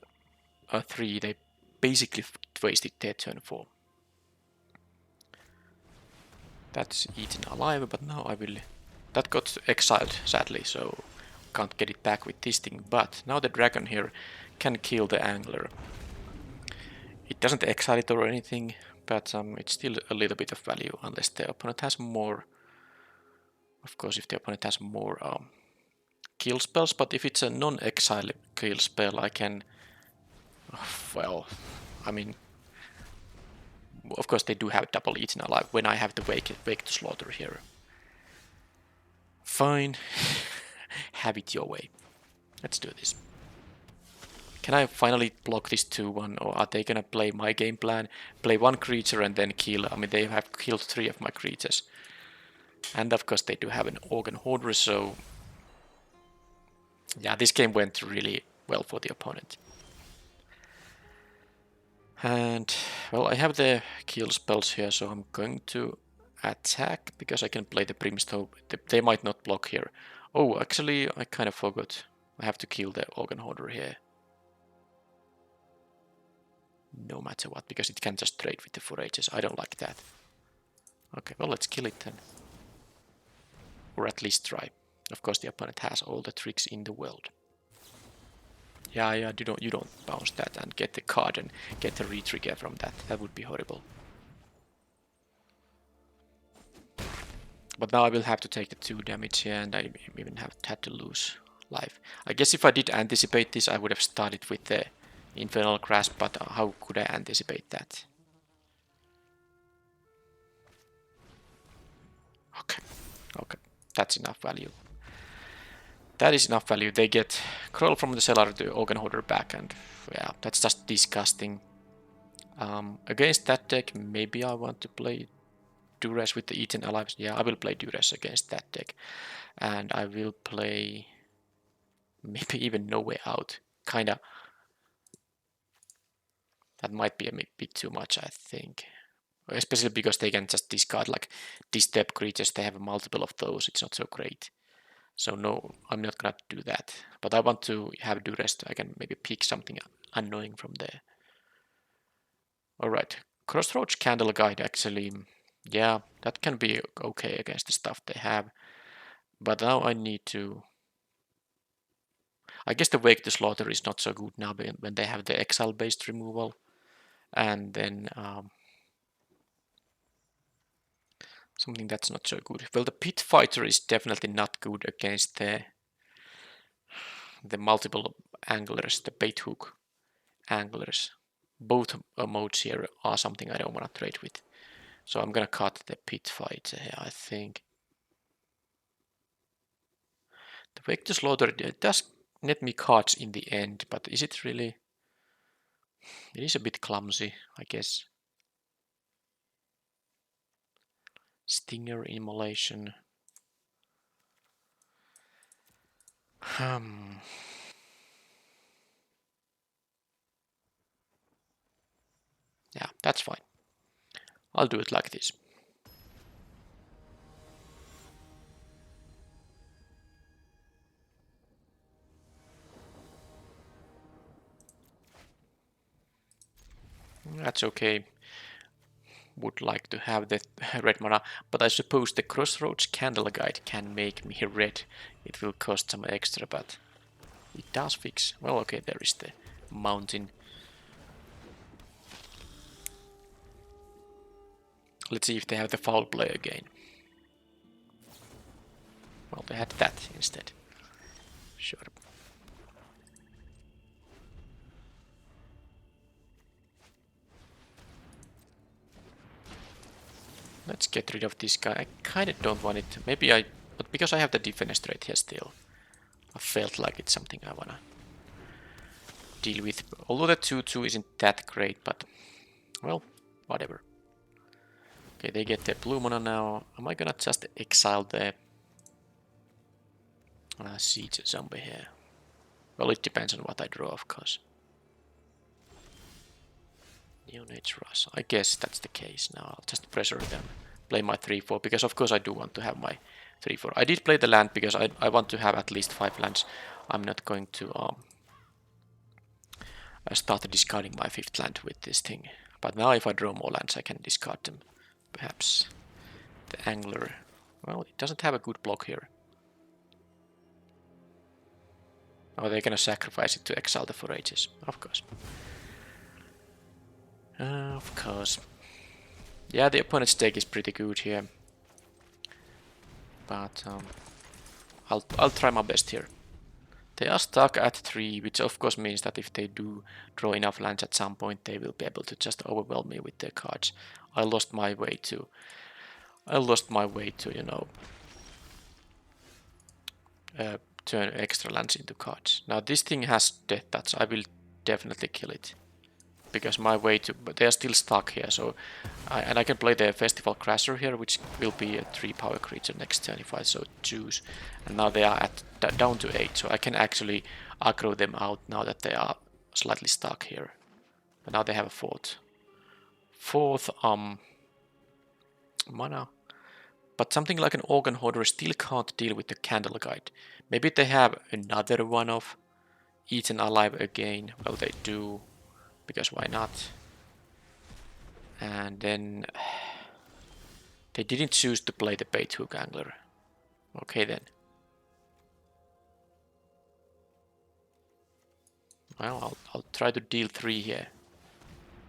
3, they basically wasted their turn 4. That's eaten alive, but now I will... That got exiled, sadly, so can't get it back with this thing. But now the dragon here can kill the angler. It doesn't exile it or anything, but it's still a little bit of value unless the opponent has more. Of course, if the opponent has more kill spells, but if it's a non-exile kill spell, I can... Well, I mean... Of course, they do have double eaten alive when I have the wake to slaughter here. Fine. Have it your way. Let's do this. Can I finally block this 2-1, or are they gonna play my game plan? Play 1 creature and then kill. I mean, they have killed 3 of my creatures. And of course they do have an Organ Hoarder, so... Yeah, this game went really well for the opponent. And, well, I have the kill spells here, so I'm going to attack, because I can play the Brimstone. They might not block here. Oh, actually, I kind of forgot. I have to kill the Organ Hoarder here. No matter what, because it can just trade with the Forages. I don't like that. Okay, well, let's kill it then. Or at least try. Of course, the opponent has all the tricks in the world. Yeah, you don't bounce that and get the card and get the retrigger from that. That would be horrible. But now I will have to take the 2 damage here, and I even have had to lose life. I guess if I did anticipate this, I would have started with the Infernal Grasp, but how could I anticipate that? Okay, that's enough value. That is enough value. They get Crawl from the Cellar to Organ Hoarder back, and yeah, that's just disgusting. Against that deck, maybe I want to play Duress with the Eaten Alive. Yeah, I will play Duress against that deck. And I will play maybe even No Way Out. Kinda. That might be a bit too much, I think. Especially because they can just discard like Disturb creatures. They have a multiple of those. It's not so great. So no, I'm not gonna do that. But I want to have Duress. I can maybe pick something annoying from there. Alright, Crossroads Candle Guide actually, yeah, that can be okay against the stuff they have. But now I need to... I guess the Wake to Slaughter is not so good now when they have the Exile-based removal. And then something that's not so good. Well, the Pit Fighter is definitely not good against the multiple anglers, the bait hook anglers. Both modes here are something I don't want to trade with. So I'm gonna cut the Pit Fighter here, I think. The Wake to Slaughter does net me cards in the end, but is it really... It is a bit clumsy, I guess. Stinger Immolation. Yeah, that's fine. I'll do it like this. That's okay. Would like to have the red mana, but I suppose the Crossroads Candle Guide can make me red. It will cost some extra, but it does fix. Well, okay, there is the mountain. Let's see if they have the foul play again. Well, they had that instead. Sure. Let's get rid of this guy. I kind of don't want it. Maybe but because I have the defenestrate here still, I felt like it's something I wanna deal with. Although the 2/2 isn't that great, but well, whatever. Okay, they get the blue mana now. Am I gonna just exile the siege zombie here? Well, it depends on what I draw, of course. Neonate Rush. I guess that's the case now. I'll just pressure them. Play my 3-4 because of course I do want to have my 3-4. I did play the land because I want to have at least 5 lands. I'm not going to start discarding my 5th land with this thing. But now if I draw more lands I can discard them. Perhaps the Angler. Well, it doesn't have a good block here. Oh, they're gonna sacrifice it to exile the Forages. Of course. Of course. Yeah, the opponent's deck is pretty good here. But I'll try my best here. They are stuck at 3, which of course means that if they do draw enough lands at some point, they will be able to just overwhelm me with their cards. I lost my way to, you know, turn extra lands into cards. Now this thing has death touch. I will definitely kill it. Because my way to, but they are still stuck here, so and I can play the Festival Crasher here, which will be a 3 power creature next turn if I so choose. And now they are at down to 8, so I can actually aggro them out now that they are slightly stuck here. But now they have a fourth mana. But something like an Organ Hoarder still can't deal with the Candle Guide. Maybe they have another one of Eaten Alive again. Well, they do. Because why not? And then they didn't choose to play the Bait Hook Angler. Okay then. Well, I'll try to deal 3 here.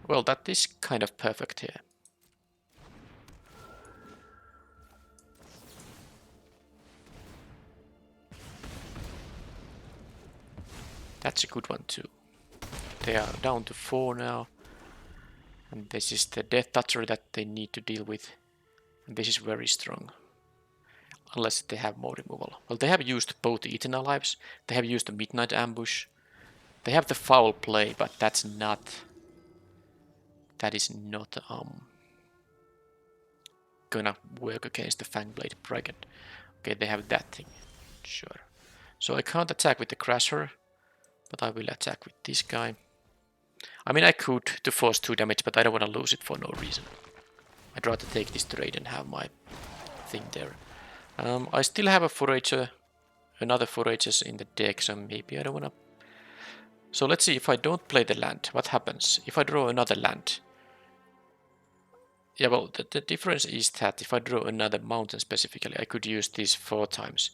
Well, that is kind of perfect here. That's a good one too. They are down to 4 now. And this is the Death Toucher that they need to deal with. And this is very strong. Unless they have more removal. Well, they have used both Eaten Alives. They have used the Midnight Ambush. They have the Foul Play, but that's not... That is not gonna work against the Fangblade Brigand. Okay, they have that thing. Sure. So I can't attack with the Crasher. But I will attack with this guy. I mean, I could to force 2 damage, but I don't want to lose it for no reason. I'd rather take this trade and have my thing there. I still have a Forager, another Foragers in the deck, so maybe I don't want to... So let's see, if I don't play the land, what happens? If I draw another land... Yeah, well, the difference is that if I draw another mountain specifically, I could use this 4 times.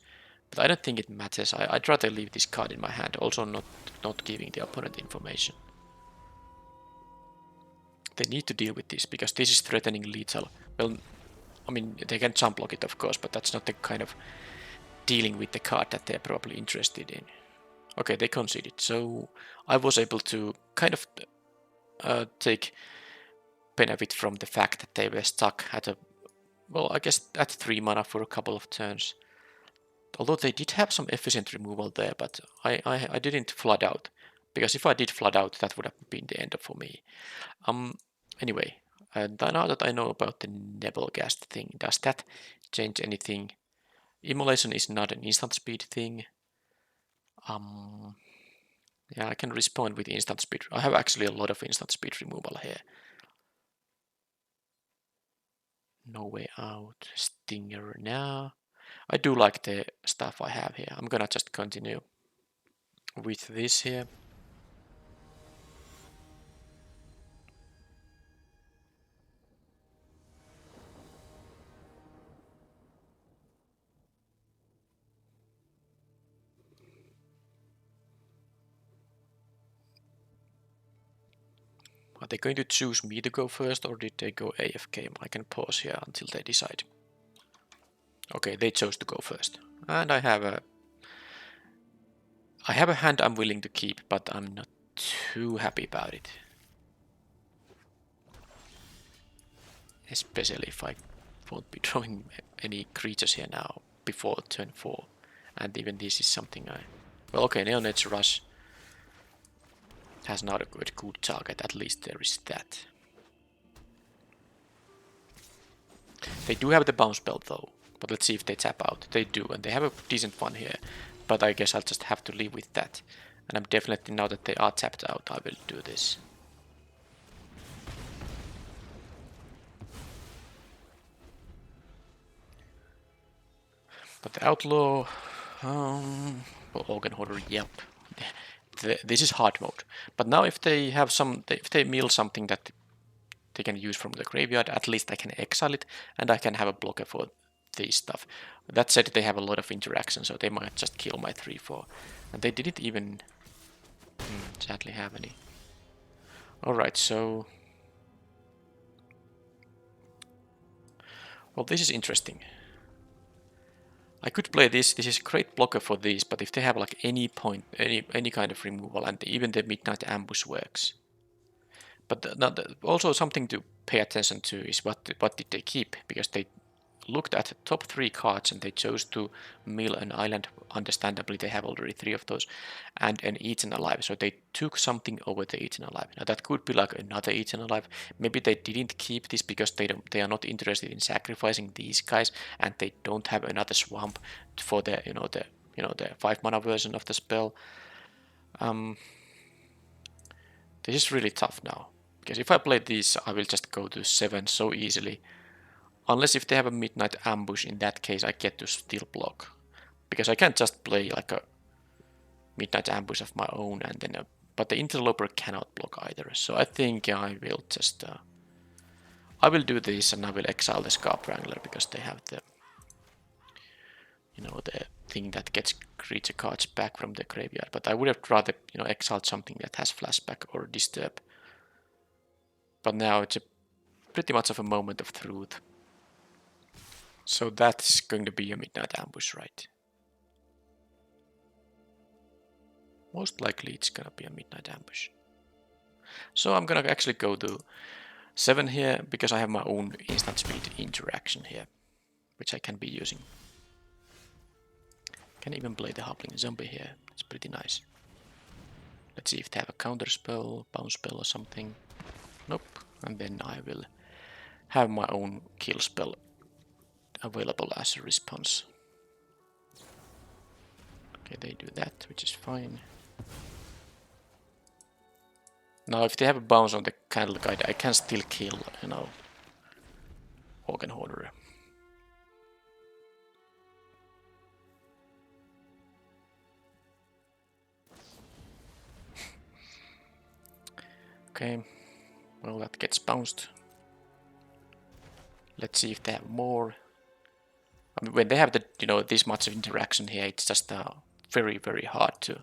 But I don't think it matters. I'd rather leave this card in my hand, also not giving the opponent information. They need to deal with this, because this is threatening lethal. Well, I mean, they can jump block it, of course, but that's not the kind of dealing with the card that they're probably interested in. Okay, they conceded, so I was able to kind of take benefit from the fact that they were stuck at a... Well, I guess at 3 mana for a couple of turns. Although they did have some efficient removal there, but I didn't flood out. Because if I did flood out, that would have been the end for me. Anyway, now that I know about the Nebelgast thing, does that change anything? Immolation is not an instant speed thing. Yeah, I can respond with instant speed. I have actually a lot of instant speed removal here. No Way Out, Stinger now. I do like the stuff I have here. I'm gonna just continue with this here. Are they going to choose me to go first, or did they go AFK? I can pause here until they decide. Okay, they chose to go first. And I have a hand I'm willing to keep, but I'm not too happy about it. Especially if I won't be drawing any creatures here now before turn 4. And even this is something I... Well, okay, Neonate Rush has not a good target, at least there is that. They do have the bounce belt though, but let's see if they tap out. They do, and they have a decent one here, but I guess I'll just have to live with that. And I'm definitely, now that they are tapped out, I will do this. But the outlaw, well, organ hoarder, yep. This is hard mode. But now if they have if they mill something that they can use from the graveyard, at least I can exile it, and I can have a blocker for this stuff. That said, they have a lot of interaction, so they might just kill my 3-4. And they didn't even sadly have any. Alright, so... well, this is interesting. I could play this. This is a great blocker for these, but if they have like any point, any kind of removal, and even the Midnight Ambush works. But also something to pay attention to is what did they keep, because they looked at the top 3 cards and they chose to mill an island. Understandably, they have already 3 of those, and an Eaten Alive. So they took something over the Eaten Alive. Now that could be like another Eaten Alive. Maybe they didn't keep this because they are not interested in sacrificing these guys, and they don't have another swamp for the the 5 mana version of the spell. This is really tough now, because if I play this, I will just go to 7 so easily. Unless if they have a Midnight Ambush, in that case I get to still block. Because I can't just play like a Midnight Ambush of my own and then but the Interloper cannot block either. So I think I will just I will do this, and I will exile the Scarp Wrangler because they have the the thing that gets creature cards back from the graveyard. But I would have rather exiled something that has flashback or disturb. But now it's pretty much of a moment of truth. So that's going to be a Midnight Ambush, right? Most likely it's gonna be a Midnight Ambush. So I'm gonna actually go to 7 here, because I have my own instant speed interaction here, which I can be using. Can even play the Hoppling Zombie here, it's pretty nice. Let's see if they have a counter spell, bounce spell or something. Nope, and then I will have my own kill spell available as a response. Okay, they do that, which is fine. Now if they have a bounce on the Candle Guide, I can still kill, Organ Hoarder. Okay, well that gets bounced. Let's see if they have more. I mean, when they have this much of interaction here, it's just very, very hard to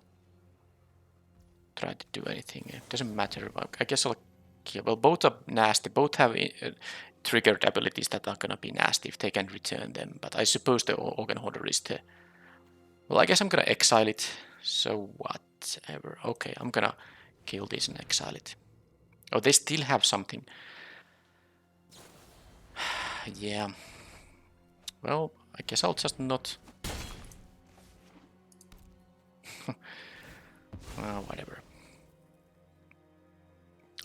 try to do anything. It doesn't matter. I guess I'll kill. Well, both are nasty. Both have triggered abilities that are gonna be nasty if they can return them. But I suppose the Organ Hoarder is the... well, I guess I'm gonna exile it. So whatever. Okay, I'm gonna kill this and exile it. Oh, they still have something. Yeah. Well, I guess I'll just not... well, whatever.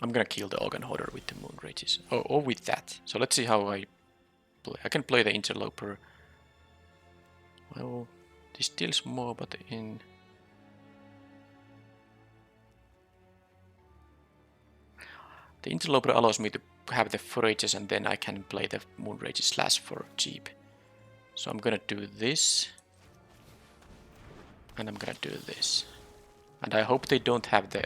I'm gonna kill the Organ Hoarder with the Moon Rages. Or with that. So let's see how I play. I can play the Interloper. Well, this deals more, but in... the Interloper allows me to have the Forages, and then I can play the Moon Rages slash for cheap. So I'm gonna do this. And I'm gonna do this. And I hope they don't have the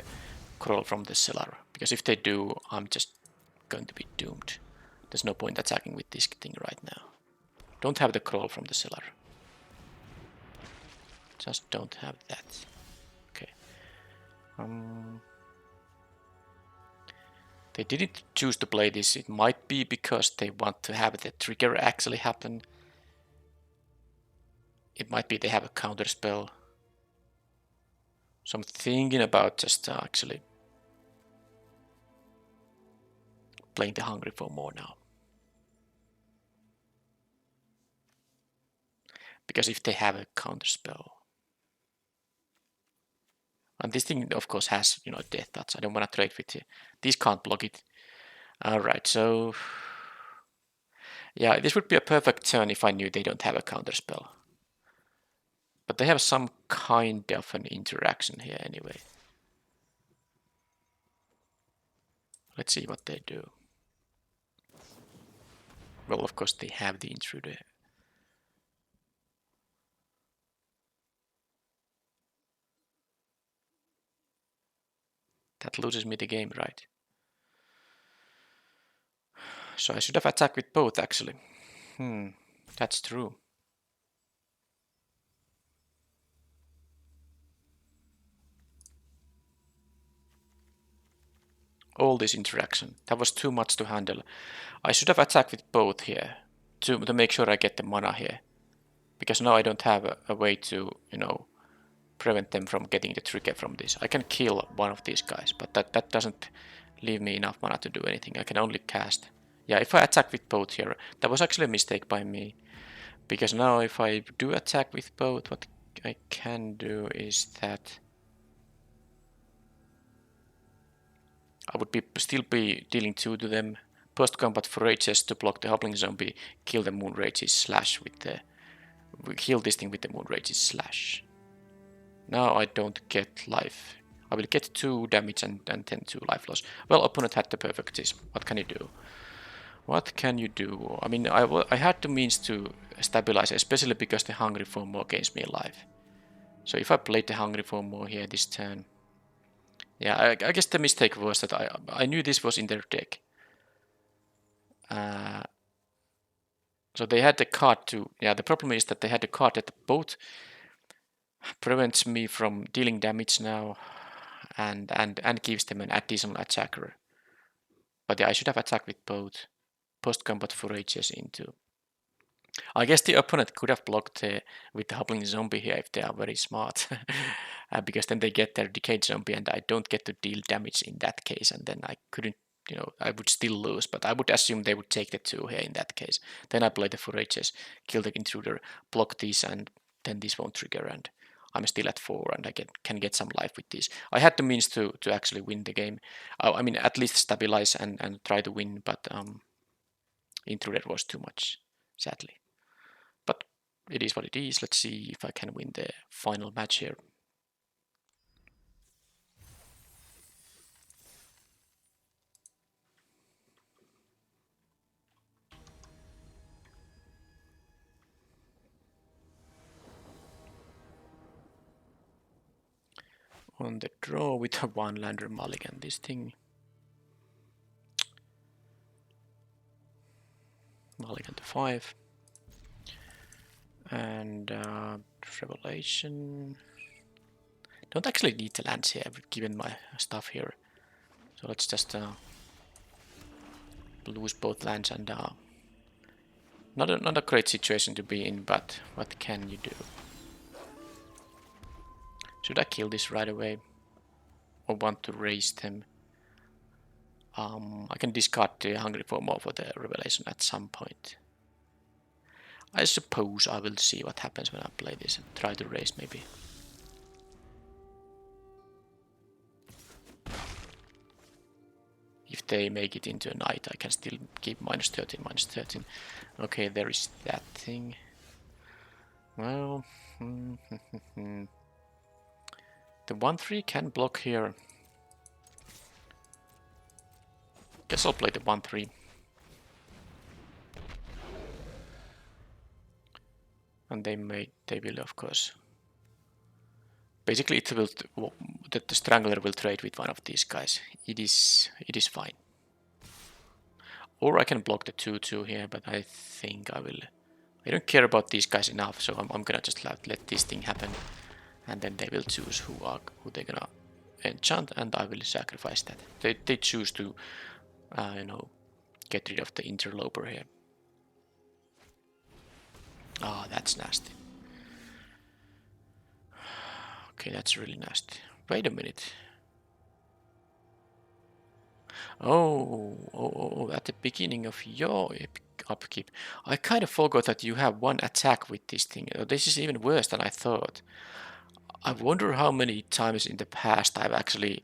Crawl from the Cellar, because if they do, I'm just going to be doomed. There's no point attacking with this thing right now. Don't have the Crawl from the Cellar. Just don't have that. Okay. They didn't choose to play this. It might be because they want to have the trigger actually happen. It might be they have a counter spell. So I'm thinking about just actually playing the Hungry for more now. Because if they have a counter spell, and this thing of course has Death Touch. I don't want to trade with you. These can't block it. Alright, so yeah, this would be a perfect turn if I knew they don't have a counter spell. But they have some kind of an interaction here anyway. Let's see what they do. Well, of course they have the Intruder. That loses me the game, right? So I should have attacked with both, actually. That's true. All this interaction. That was too much to handle. I should have attacked with both here to make sure I get the mana here. Because now I don't have a way to, prevent them from getting the trigger from this. I can kill one of these guys, but that doesn't leave me enough mana to do anything. I can only cast. Yeah, if I attack with both here, that was actually a mistake by me. Because now if I do attack with both, what I can do is that I would still be dealing 2 to them. Post-combat forages to block the Hobbling Zombie, kill the Moonrage's slash with the... Kill this thing with the Moonrage's slash. Now I don't get life. I will get 2 damage and then 2 life loss. Well, opponent had the perfect this. What can you do? What can you do? I mean, I had the means to stabilize, especially because the Hungry for More gains me life. So if I played the Hungry for More here this turn... Yeah, I guess the mistake was that I knew this was in their deck. So they had the card to... Yeah, the problem is that they had the card that both prevents me from dealing damage now and gives them an additional attacker. But yeah, I should have attacked with both. Post-combat forages into... I guess the opponent could have blocked with the Hobbling Zombie here if they are very smart. Because then they get their Decayed Zombie and I don't get to deal damage in that case. And then I couldn't, I would still lose. But I would assume they would take the 2 here in that case. Then I play the forages, kill the intruder, block this, and then this won't trigger. And I'm still at 4 and I can get some life with this. I had the means to actually win the game. I mean, at least stabilize and try to win. But intruder was too much, sadly. But it is what it is. Let's see if I can win the final match here. On the draw with a 1-lander mulligan, this thing. Mulligan to 5. And Revelation. Don't actually need the lands here, given my stuff here. So let's just lose both lands and not a great situation to be in, but what can you do? Should I kill this right away? Or want to raise them? I can discard the Hungry for More for the Revelation at some point. I suppose I will see what happens when I play this and try to raise maybe. If they make it into a knight, I can still keep -13, -13. Okay, there is that thing. Well, the 1-3 can block here. Guess I'll play the 1-3. And they will of course. Basically, it will the Strangler will trade with one of these guys. It is fine. Or I can block the 2-2 here, but I think I will. I don't care about these guys enough, so I'm gonna just let this thing happen, and then they will choose who they're gonna enchant, and I will sacrifice that. They choose to, get rid of the interloper here. Ah, that's nasty. Okay, that's really nasty. Wait a minute. Oh, at the beginning of your upkeep, I kind of forgot that you have 1 attack with this thing. This is even worse than I thought. I wonder how many times in the past I've actually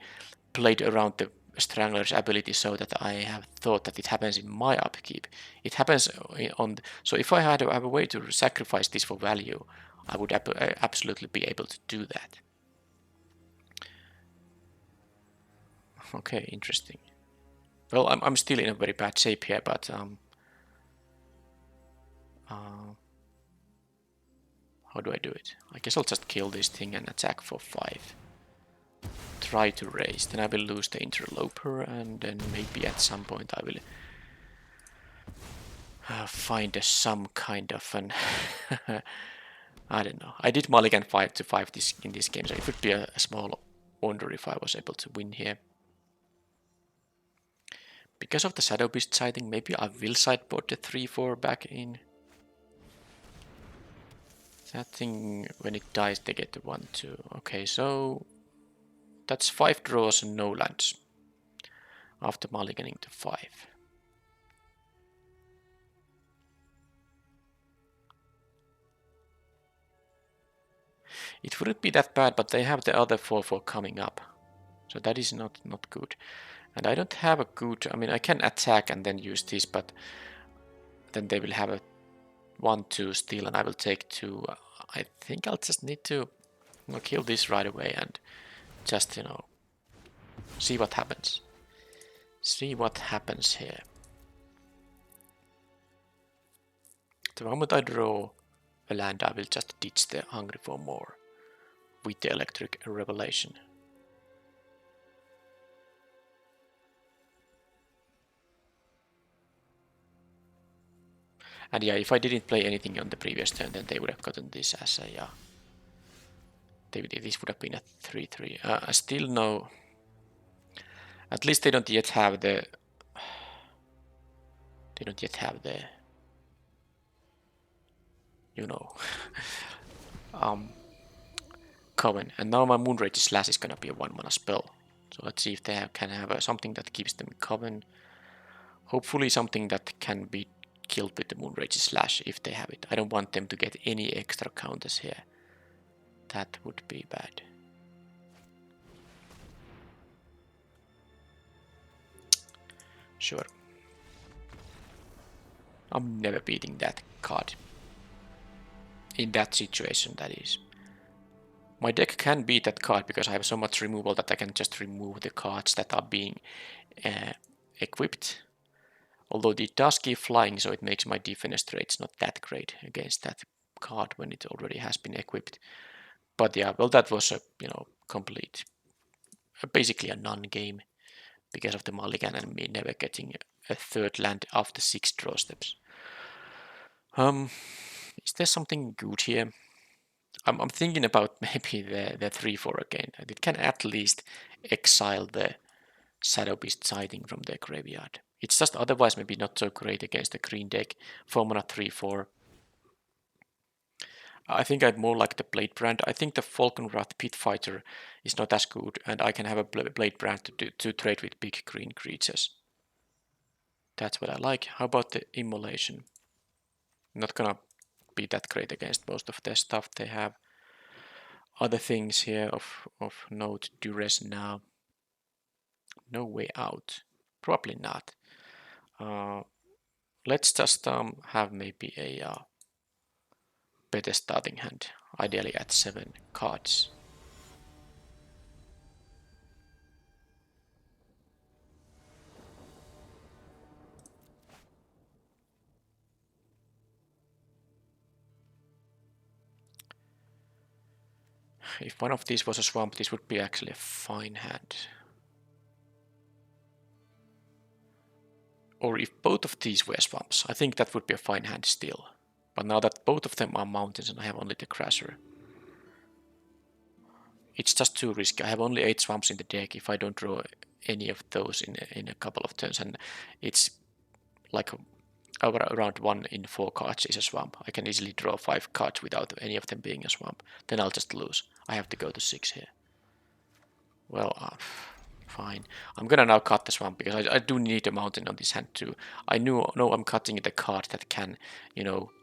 played around the Strangler's ability so that I have thought that it happens in my upkeep. It happens on... So if I had to have a way to sacrifice this for value, I would absolutely be able to do that. Okay, interesting. Well, I'm still in a very bad shape here, but how do I do it? I guess I'll just kill this thing and attack for 5. try to raise. Then I will lose the interloper, and then maybe at some point I will find some kind of an I don't know. I did mulligan 5 to 5 in this game, so it would be a small wonder if I was able to win here. Because of the Shadow Beast sighting, maybe I will sideboard the 3-4 back in. That thing, when it dies, they get the 1-2. Okay, so that's 5 draws and no lands after mulliganing to 5. It wouldn't be that bad, but they have the other 4-4 coming up. So that is not good. And I don't have a good... I mean, I can attack and then use this, but then they will have a 1-2 still, and I will take 2. I think I'll just need to kill this right away and just, see what happens. See what happens here. The moment I draw a land, I will just ditch the Hungry for More with the Electric Revelation. And yeah, if I didn't play anything on the previous turn, then they would have gotten this as a... this would have been a 3-3. I still know... At least they don't yet have the... They don't yet have the... Coven. And now my Moonrage Slash is gonna be a 1-mana spell. So let's see if they can have something that keeps them Coven. Hopefully something that can be killed with the Moonrage Slash if they have it. I don't want them to get any extra counters here. That would be bad. Sure. I'm never beating that card. In that situation, that is. My deck can beat that card because I have so much removal that I can just remove the cards that are being equipped. Although it does keep flying, so it makes my defense traits not that great against that card when it already has been equipped. But yeah, well, that was a complete, basically a non-game because of the mulligan and me never getting a third land after 6 draw steps. Is there something good here? I'm thinking about maybe the 3-4 again. It can at least exile the Shadow Beast sighting from their graveyard. It's just otherwise maybe not so great against the green deck. 4-mana 3-4. I think I'd more like the Blade Brand. I think the Falconwrath Pit Fighter is not as good, and I can have a Blade Brand to trade with big green creatures. That's what I like. How about the Immolation? Not gonna be that great against most of their stuff. They have other things here of note. Duress now. No Way Out. Probably not. Let's just have maybe a better starting hand. Ideally at 7 cards. If one of these was a swamp, this would be actually a fine hand. Or if both of these were swamps, I think that would be a fine hand still. But now that both of them are mountains and I have only the Crasher, it's just too risky. I have only 8 swamps in the deck if I don't draw any of those in a couple of turns, and it's like around 1 in 4 cards is a swamp. I can easily draw 5 cards without any of them being a swamp. Then I'll just lose. I have to go to 6 here. Well, fine. I'm gonna now cut the swamp because I do need a mountain on this hand too. I know I'm cutting the card that can,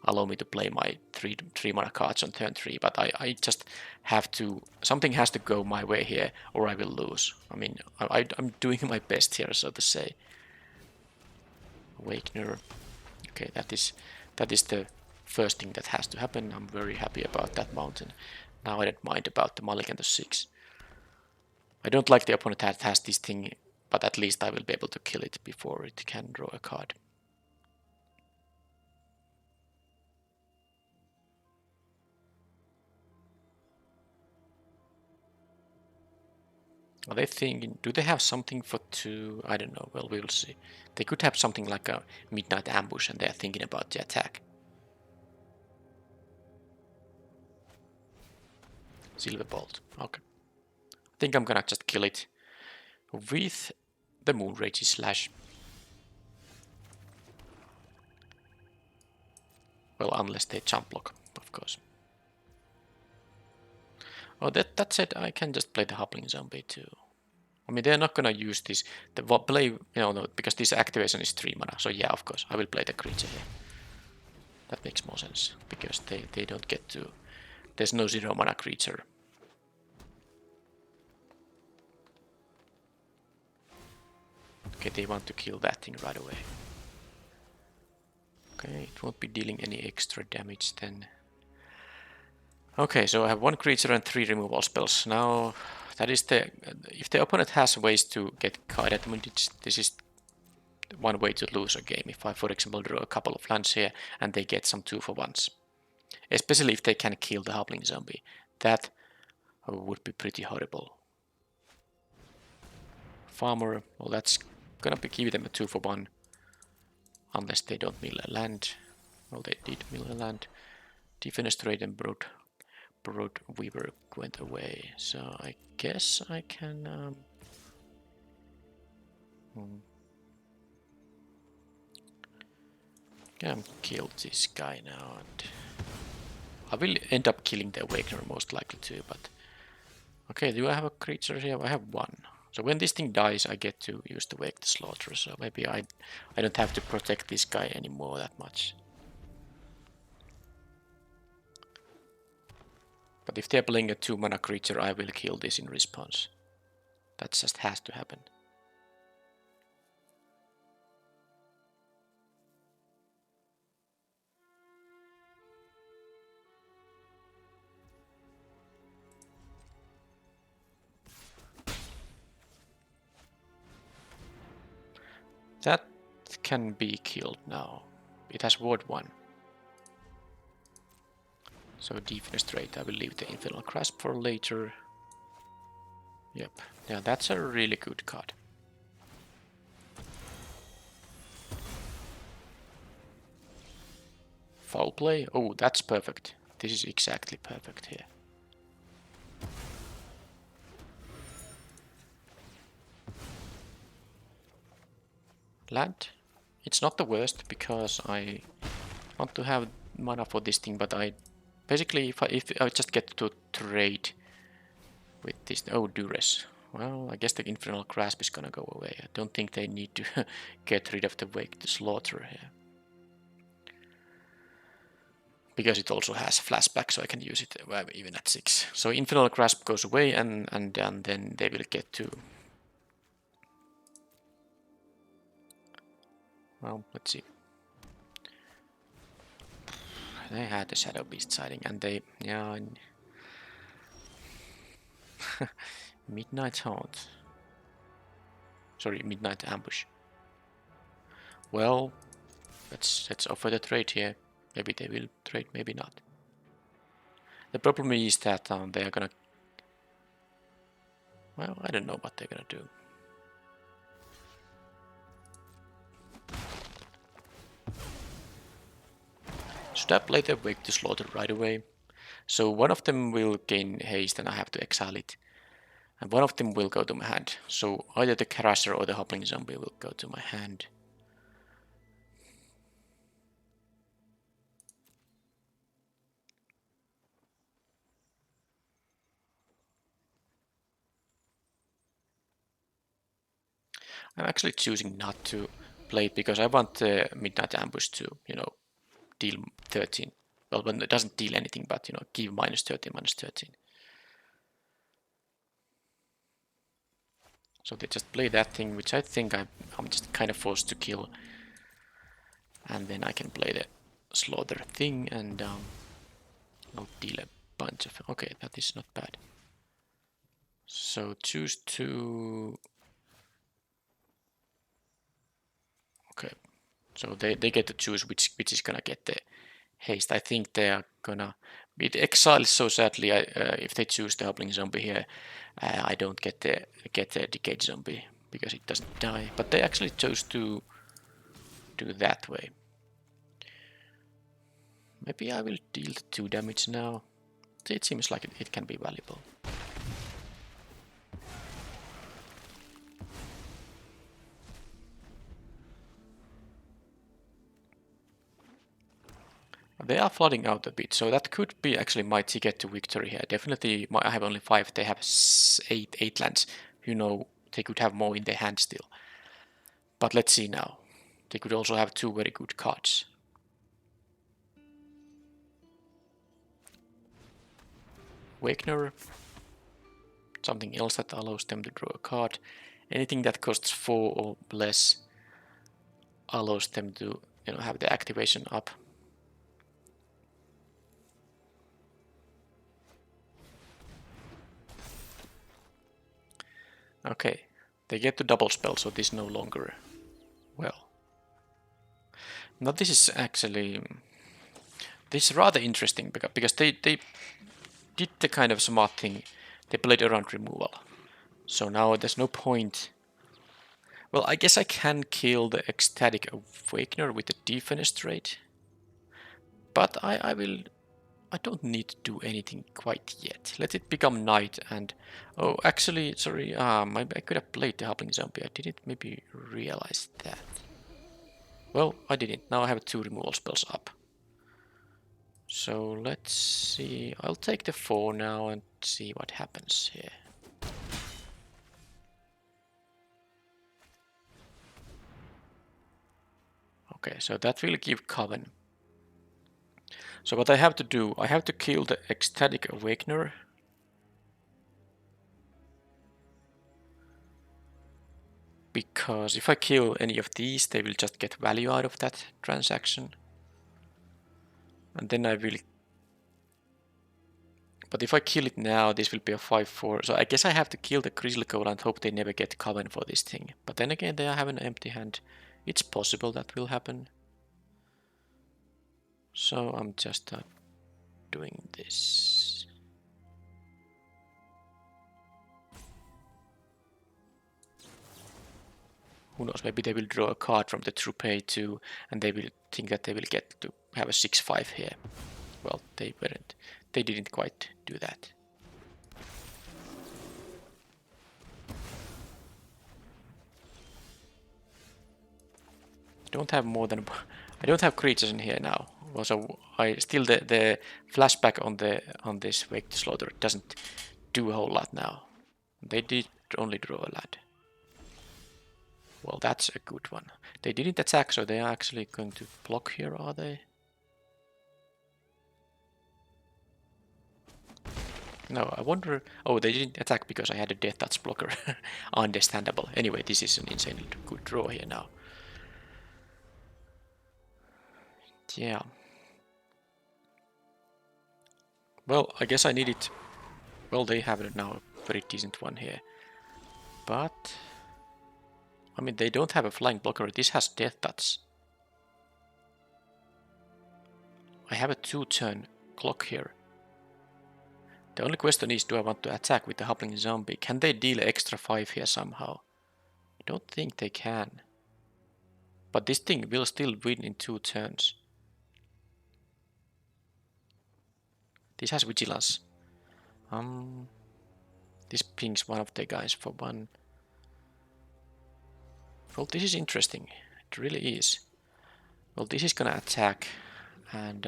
allow me to play my 3 mana cards on turn 3, but I just have to... Something has to go my way here or I will lose. I mean, I'm doing my best here, so to say. Awakener. Okay, that is the first thing that has to happen. I'm very happy about that mountain. Now I don't mind about the mulligan to 6. I don't like the opponent that has this thing, but at least I will be able to kill it before it can draw a card. Are they thinking, do they have something for 2? I don't know, well, we'll see. They could have something like a midnight ambush and they're thinking about the attack. Silver bolt, okay. I think I'm gonna just kill it with the Moonrage slash. Well, unless they jump block, of course. Oh, that said, I can just play the Hoppling Zombie too. I mean, they're not gonna use this. The play, no, because this activation is 3 mana. So yeah, of course, I will play the creature here. That makes more sense because they don't get to. There's no 0 mana creature. Okay, they want to kill that thing right away. Okay, it won't be dealing any extra damage then. Okay, so I have 1 creature and 3 removal spells. Now, that is the... If the opponent has ways to get card advantage, this is one way to lose a game. If I, for example, draw a couple of lands here and they get some 2-for-1s. Especially if they can kill the Hoppling Zombie. That would be pretty horrible. Farmer, well, that's gonna be give them a 2-for-1. Unless they don't mill a land. Well, they did mill a land. Defenestrate and Brood Weaver went away. So I guess I can... Can kill this guy now, and I will end up killing the Awakener most likely too, but... Okay, do I have a creature here? I have 1. So when this thing dies, I get to use the Wake the Slaughter, so maybe I don't have to protect this guy anymore that much. But if they're playing a 2-mana creature, I will kill this in response. That just has to happen. That can be killed now. It has ward 1. So Defenestrate, I will leave the Infernal Grasp for later. Yep, yeah, that's a really good card. Foul play? Oh, that's perfect. This is exactly perfect here. Land? It's not the worst because I want to have mana for this thing, but I basically if I just get to trade with this. Oh, Duress. Well, I guess the Infernal Grasp is gonna go away. I don't think they need to get rid of the Wake the Slaughter here. Because it also has flashback, so I can use it even at 6. So Infernal Grasp goes away, and then they will get to... Well, let's see. They had the Shadow Beast sighting, and they... Yeah... Midnight Haunt. Sorry, Midnight Ambush. Well, let's offer the trade here. Maybe they will trade, maybe not. The problem is that they are gonna... Well, I don't know what they're gonna do. Should I play the Wake the Slaughter right away? So one of them will gain haste and I have to exile it. And one of them will go to my hand. So either the Crusher or the Hoppling Zombie will go to my hand. I'm actually choosing not to play it because I want the Midnight Ambush to, deal 13. Well, when it doesn't deal anything, but, give -13, -13. So they just play that thing, which I think I'm just kind of forced to kill. And then I can play the Slaughter thing and I'll deal a bunch of... Okay, that is not bad. So choose to... Okay, so they get to choose which is gonna get the haste. I think they are gonna... It exiles so sadly. If they choose the hobbling zombie here, I don't get the decayed zombie because it doesn't die. But they actually chose to do that way. Maybe I will deal the 2 damage now. It seems like it can be valuable. They are flooding out a bit, so that could be actually my ticket to victory here. Definitely, I have only 5, they have 8 lands. You know, they could have more in their hand still. But let's see now. They could also have 2 very good cards. Wakener. Something else that allows them to draw a card. Anything that costs 4 or less allows them to, have the activation up. Okay, they get to double spell, so this no longer. Well, now this is actually rather interesting because they did the kind of smart thing. They played around removal, so now there's no point. Well, I guess I can kill the Ecstatic Awakener with the Defenestrate, but I will. I don't need to do anything quite yet. Let it become night and... Oh, actually, sorry, I could have played the Hobbling Zombie. I didn't maybe realize that. Well, I didn't. Now I have 2 removal spells up. So let's see. I'll take the 4 now and see what happens here. Okay, so that will give Coven. So what I have to do, I have to kill the Ecstatic Awakener. Because if I kill any of these, they will just get value out of that transaction. And then I will... But if I kill it now, this will be a 5-4. So I guess I have to kill the Grizzly and hope they never get Coven for this thing. But then again, they have an empty hand. It's possible that will happen. So I'm just doing this. Who knows, maybe they will draw a card from the Troupe too, and they will think that they will get to have a 6-5 here. Well, they weren't. They didn't quite do that. Don't have more than... I don't have creatures in here now. Also, I still the flashback on this Wake to Slaughter doesn't do a whole lot now. They did only draw a land. Well, that's a good one. They didn't attack, so they are actually going to block here, are they? No, I wonder... Oh, they didn't attack because I had a Death Touch blocker. Understandable. Anyway, this is an insanely good draw here now. Yeah. Well, I guess I need it. Well, they have now a very decent one here. But... I mean, they don't have a flying blocker. This has Death Touch. I have a 2-turn clock here. The only question is, do I want to attack with the Hobbling Zombie? Can they deal extra 5 here somehow? I don't think they can. But this thing will still win in 2 turns. This has Vigilance. This pings one of the guys for 1. Well, this is interesting. It really is. Well, this is gonna attack. And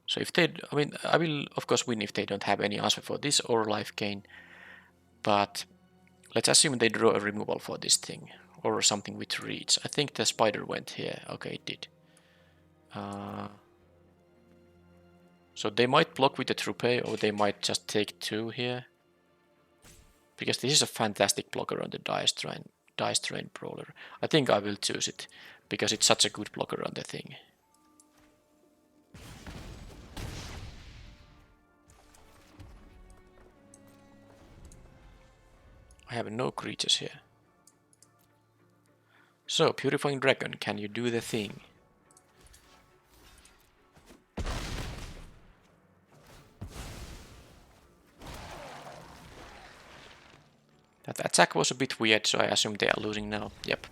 so if they... I mean, I will of course win if they don't have any answer for this or life gain. But let's assume they draw a removal for this thing. Or something with reach. I think the spider went here. Okay, it did. So they might block with the Troupe, or they might just take 2 here. Because this is a fantastic blocker on the Dice Train Brawler. I think I will choose it, because it's such a good blocker on the thing. I have no creatures here. So, Purifying Dragon, can you do the thing? That attack was a bit weird, so I assume they are losing now. Yep.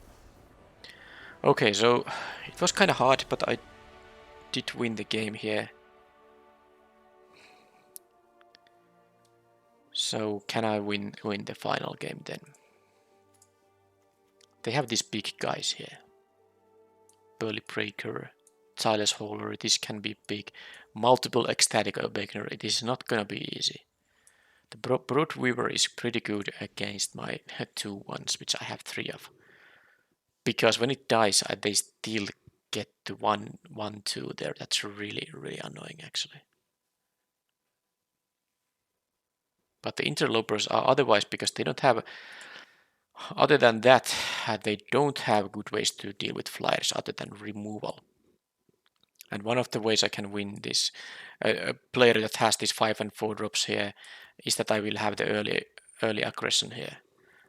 Okay, so it was kind of hard, but I did win the game here. So can I win the final game then? They have these big guys here. Burly Breaker, Tireless Hauler, this can be big. Multiple Ecstatic Awakener, it is not gonna be easy. The Brood Weaver is pretty good against my 2 ones, which I have 3 of. Because when it dies, they still get to 1-2 there. That's really, really annoying actually. But the interlopers are otherwise, because they don't have, other than that, they don't have good ways to deal with flyers other than removal. And one of the ways I can win this, a player that has these 5 and 4 drops here, is that I will have the early aggression here.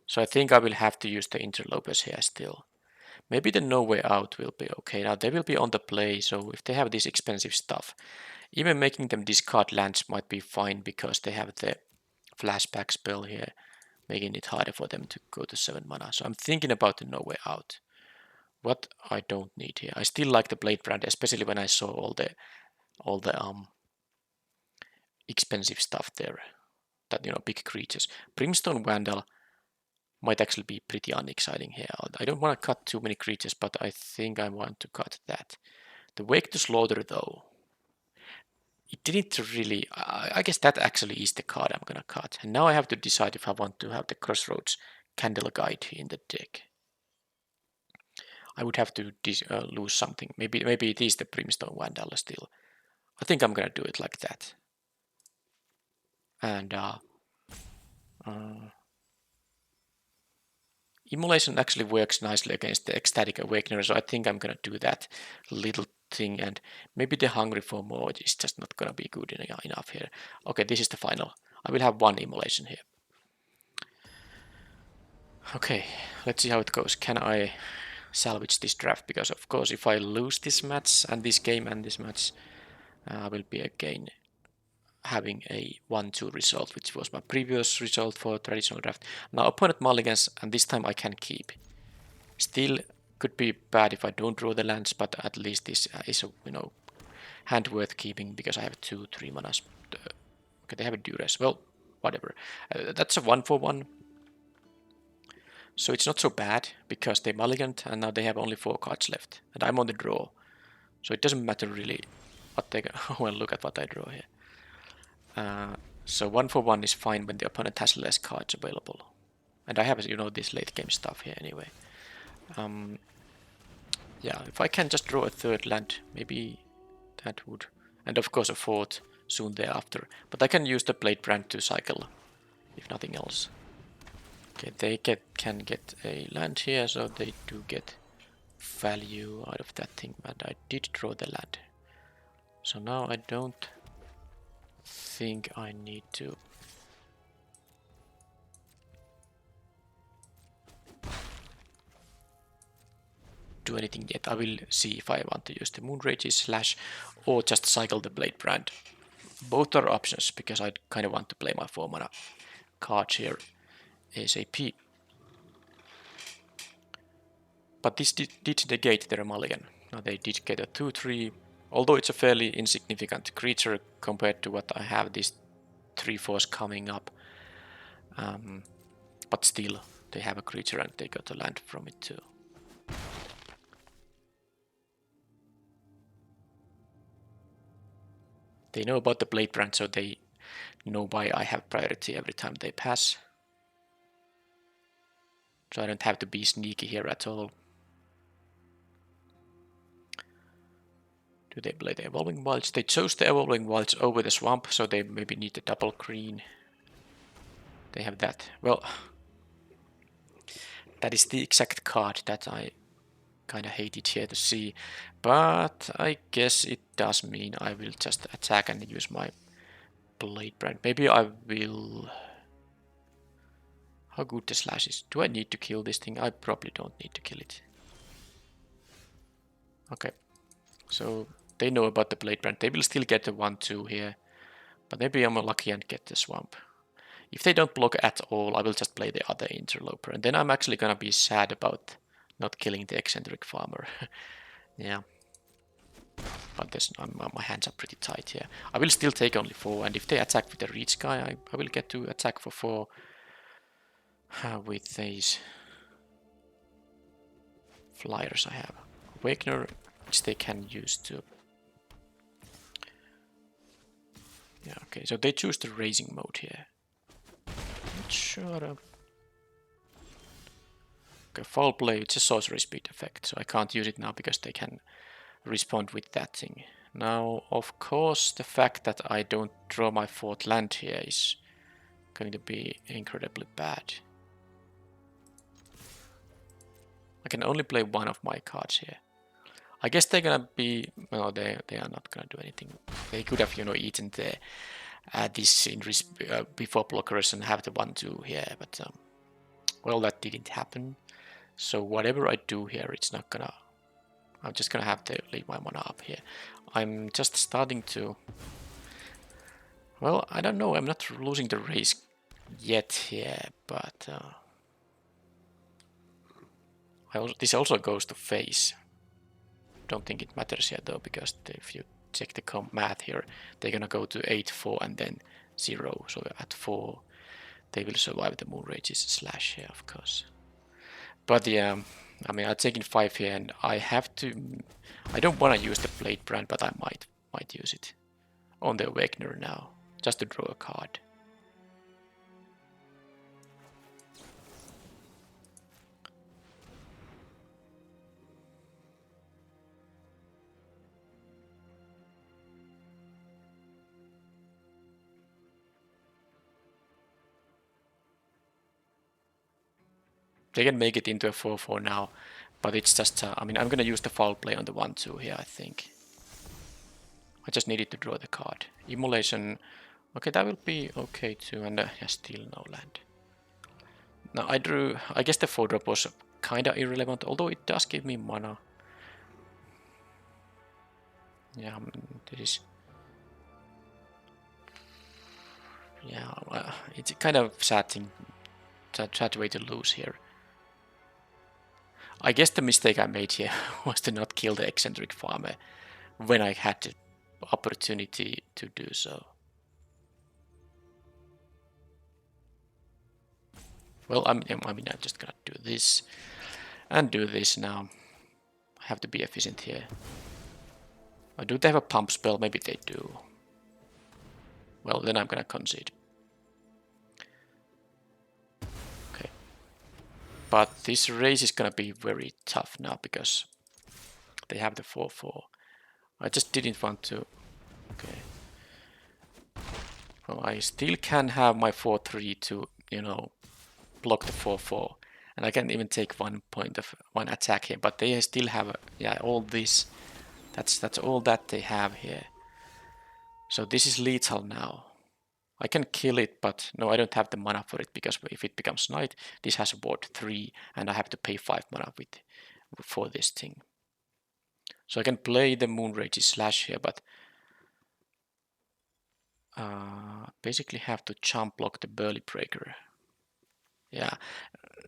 So I think I will have to use the interlopers here still. Maybe the No Way Out will be okay. Now they will be on the play, so if they have this expensive stuff, even making them discard lands might be fine, because they have the flashback spell here, making it harder for them to go to 7 mana. So I'm thinking about the No Way Out. What I don't need here. I still like the Blade Brand, especially when I saw all the expensive stuff there. That, you know, big creatures. Brimstone Vandal might actually be pretty unexciting here. I don't want to cut too many creatures, but I think I want to cut that. The Wake to Slaughter, though, it didn't really. I guess that actually is the card I'm gonna cut. And now I have to decide if I want to have the Crossroads Candle Guide in the deck. I would have to lose something. Maybe it is the Brimstone Vandal still. I think I'm gonna do it like that. And Immolation actually works nicely against the Ecstatic Awakener, so I think I'm gonna do that little thing. And maybe the Hungry for More is just not gonna be good enough here. Okay, this is the final. I will have 1 Immolation here. Okay, let's see how it goes. Can I salvage this draft? Because of course, if I lose this match and this game and this match, I will be again having a 1-2 result, which was my previous result for traditional draft. Now opponent mulligans, and this time I can keep. Still could be bad if I don't draw the lands, but at least this is a, you know, hand worth keeping, because I have 2-3 manas. Okay, they have a duress. Well, whatever. That's a 1-for-1. So it's not so bad, because they mulliganed and now they have only 4 cards left. And I'm on the draw. So it doesn't matter really what they... Well, look at what I draw here. So 1-for-1 is fine when the opponent has less cards available. And I have, you know, this late game stuff here anyway. Yeah, if I can just draw a 3rd land, maybe that would... And of course a 4th soon thereafter. But I can use the Blade Brand to cycle, if nothing else. Okay, they can get a land here, so they do get value out of that thing, but I did draw the land. So now I don't think I need to do anything yet. I will see if I want to use the Moonrage's Slash or just cycle the Blade Brand. Both are options, because I kind of want to play my 4 mana cards here ASAP. But this did negate their mulligan. Now they did get a 2-3, although it's a fairly insignificant creature compared to what I have, this 3/4 coming up. But still, they have a creature and they got a land from it too. They know about the Blade Brand, so they know why I have priority every time they pass. So I don't have to be sneaky here at all. Do they play the Evolving Wilds? They chose the Evolving Wilds over the Swamp, so they maybe need a double green. They have that. Well, that is the exact card that I kind of hated here to see. But I guess it does mean I will just attack and use my Blade Brand. Maybe I will... How good the Slash is. Do I need to kill this thing? I probably don't need to kill it. Okay. So they know about the Blade Brand. They will still get the 1-2 here. But maybe I'm lucky and get the Swamp. If they don't block at all, I will just play the other interloper. And then I'm actually gonna be sad about not killing the eccentric farmer. Yeah. But my hands are pretty tight here. I will still take only 4, and if they attack with the reach guy, I will get to attack for 4 with these flyers I have. Awakener, which they can use to... Yeah, okay, so they choose the racing mode here. Not sure. Okay, foul play, it's a sorcery speed effect, so I can't use it now because they can respond with that thing. Now, of course, the fact that I don't draw my 4th land here is going to be incredibly bad. I can only play one of my cards here. I guess they're gonna be... Well, they are not gonna do anything. They could have, you know, eaten this in before blockers and have the 1-2 here, but well, that didn't happen. So whatever I do here, it's not gonna... I'm just gonna have to leave my mana up here. I'm just starting to... Well, I don't know, I'm not losing the race yet here, but... this also goes to face. Don't think it matters here though, because if you check the math here, they're gonna go to 8, 4 and then 0. So at 4 they will survive the Moon Rage's slash here, of course. But yeah, I mean, I'm taking 5 here, and I have to... I don't want to use the Blade Brand, but I might use it on the Awakener now, just to draw a card. They can make it into a 4-4 now, but it's just... I mean, I'm going to use the foul play on the 1-2 here, I think. I just needed to draw the card. Immolation... Okay, that will be okay too, and yeah, still no land. Now I drew... I guess the 4-drop was kinda irrelevant, although it does give me mana. Yeah, this is... Yeah, it's a kind of sad thing, sad way to lose here. I guess the mistake I made here was to not kill the eccentric farmer when I had the opportunity to do so. Well, I mean, I'm just gonna do this and do this now. I have to be efficient here. Do they have a pump spell? Maybe they do. Well, then I'm gonna concede. Okay. But this race is gonna be very tough now because they have the 4-4. I just didn't want to... Okay. Well, I still can have my 4-3 to, you know, block the 4-4. And I can even take 1 point of 1 attack here, but they still have, yeah, all this. That's all that they have here. So this is lethal now. I can kill it, but no, I don't have the mana for it, because if it becomes night, this has ward 3, and I have to pay 5 mana for this thing. So I can play the Moonrage's slash here, but basically have to jump block the Burly Breaker. Yeah,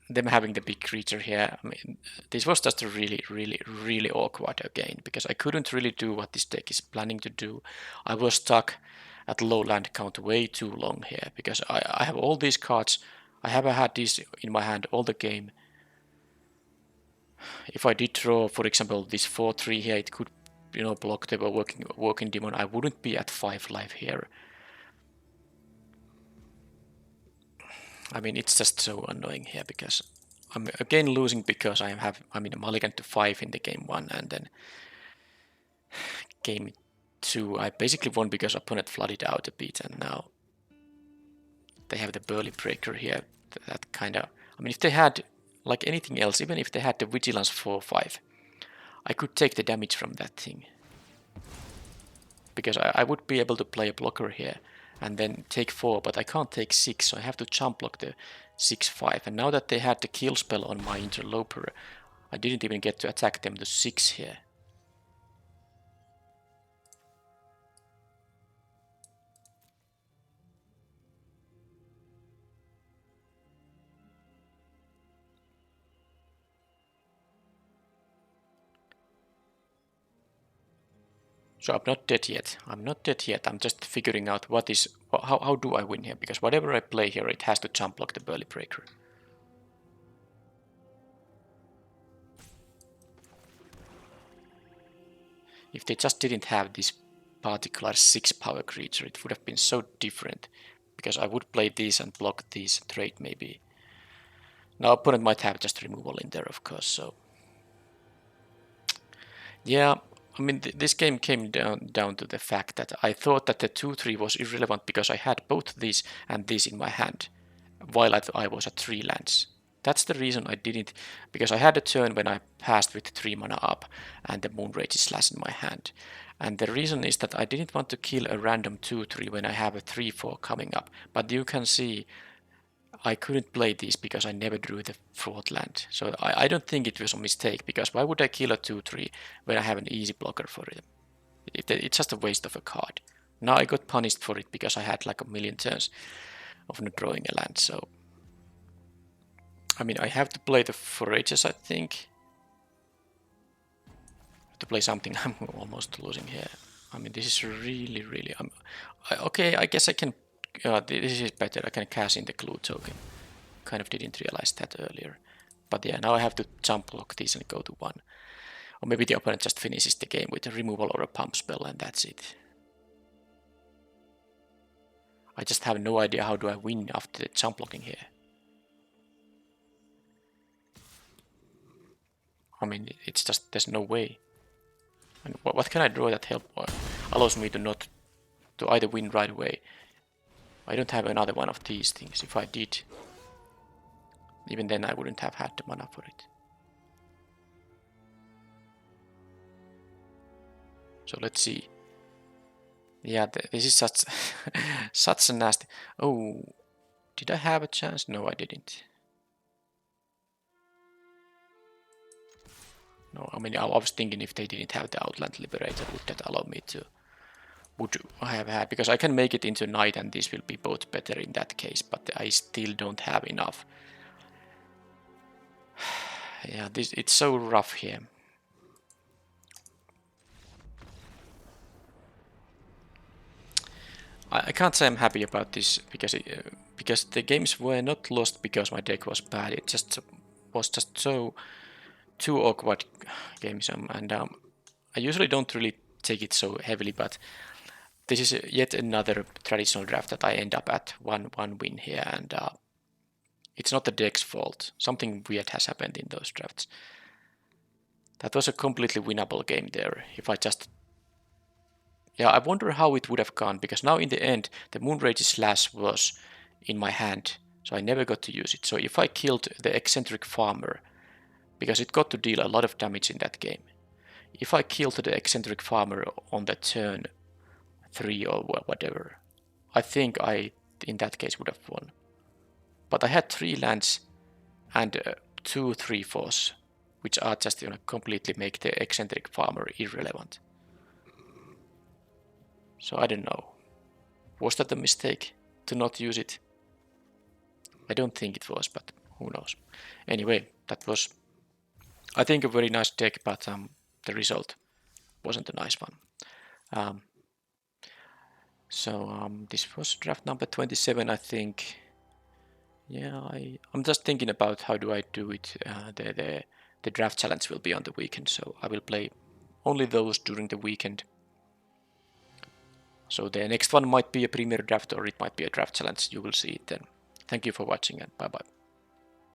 them having the big creature here, I mean, this was just a really awkward again, because I couldn't really do what this deck is planning to do. I was stuck at low land count way too long here, because I have all these cards. I have had these in my hand all the game. If I did draw, for example, this 4-3 here, it could, you know, block the walking demon. I wouldn't be at 5 life here. I mean, it's just so annoying here, because I'm again losing because I'm a mulligan to 5 in the game 1, and then game 2 I basically won because opponent flooded out a bit, and now they have the Burly Breaker here. That kind of... I mean, if they had like anything else, even if they had the Vigilance 4-5, I could take the damage from that thing, because I would be able to play a blocker here and then take 4, but I can't take 6, so I have to jump block the 6-5. And now that they had the kill spell on my interloper, I didn't even get to attack them to 6 here. So I'm not dead yet. I'm not dead yet. I'm just figuring out what is how do I win here, because whatever I play here, it has to jump block the Burly Breaker. If they just didn't have this particular 6 power creature, it would have been so different, because I would play these and block these trade maybe. Now opponent might have just removal in there, of course, so yeah, I mean this game came down to the fact that I thought that the 2-3 was irrelevant because I had both these and these in my hand, while I was at 3 lands. That's the reason I didn't, because I had a turn when I passed with 3 mana up and the Moonrage Slash in my hand. And the reason is that I didn't want to kill a random 2-3 when I have a 3-4 coming up. But you can see I couldn't play these because I never drew the 4th land. So I don't think it was a mistake, because why would I kill a 2-3 when I have an easy blocker for it? It's just a waste of a card. Now I got punished for it because I had like a million turns of not drawing a land, so I mean, I have to play the Forages, I think. To play something I'm almost losing here. I mean, this is really... okay, I guess I can... this is better. I can cash in the Clue token. Kind of didn't realize that earlier. But yeah, now I have to jump block these and go to 1. Or maybe the opponent just finishes the game with a removal or a pump spell and that's it. I just have no idea how do I win after the jump blocking here. I mean, it's just, there's no way. And what can I draw that allows me to not to either win right away? I don't have another one of these things. If I did, even then I wouldn't have had the mana for it. So let's see. Yeah, this is such such a nasty. Oh, did I have a chance? No, I didn't. No, I mean, I was thinking if they didn't have the Outland Liberator, would that allow me to? Would I have had? Because I can make it into night and this will be both better in that case, but I still don't have enough. Yeah, it's so rough here. I can't say I'm happy about this because the games were not lost because my deck was bad. It just was just so too awkward games, and I usually don't really take it so heavily, but this is yet another traditional draft that I end up at one win here, and it's not the deck's fault. Something weird has happened in those drafts. That was a completely winnable game there. If I just... Yeah, I wonder how it would have gone, because now in the end, the Moonrage Slash was in my hand, so I never got to use it. So if I killed the Eccentric Farmer, because it got to deal a lot of damage in that game, if I killed the Eccentric Farmer on the turn 3 or whatever, I think I, in that case, would have won. But I had 3 lands and 2 3/4s, which are just completely make the Eccentric Farmer irrelevant. So I don't know. Was that a mistake to not use it? I don't think it was, but who knows. Anyway, that was, I think, a very nice deck, but the result wasn't a nice one. This was draft number 27, I think. Yeah, I'm just thinking about how do I do it. The draft challenge will be on the weekend, so I will play only those during the weekend. So the next one might be a premier draft or it might be a draft challenge. You will see it then. Thank you for watching and bye bye.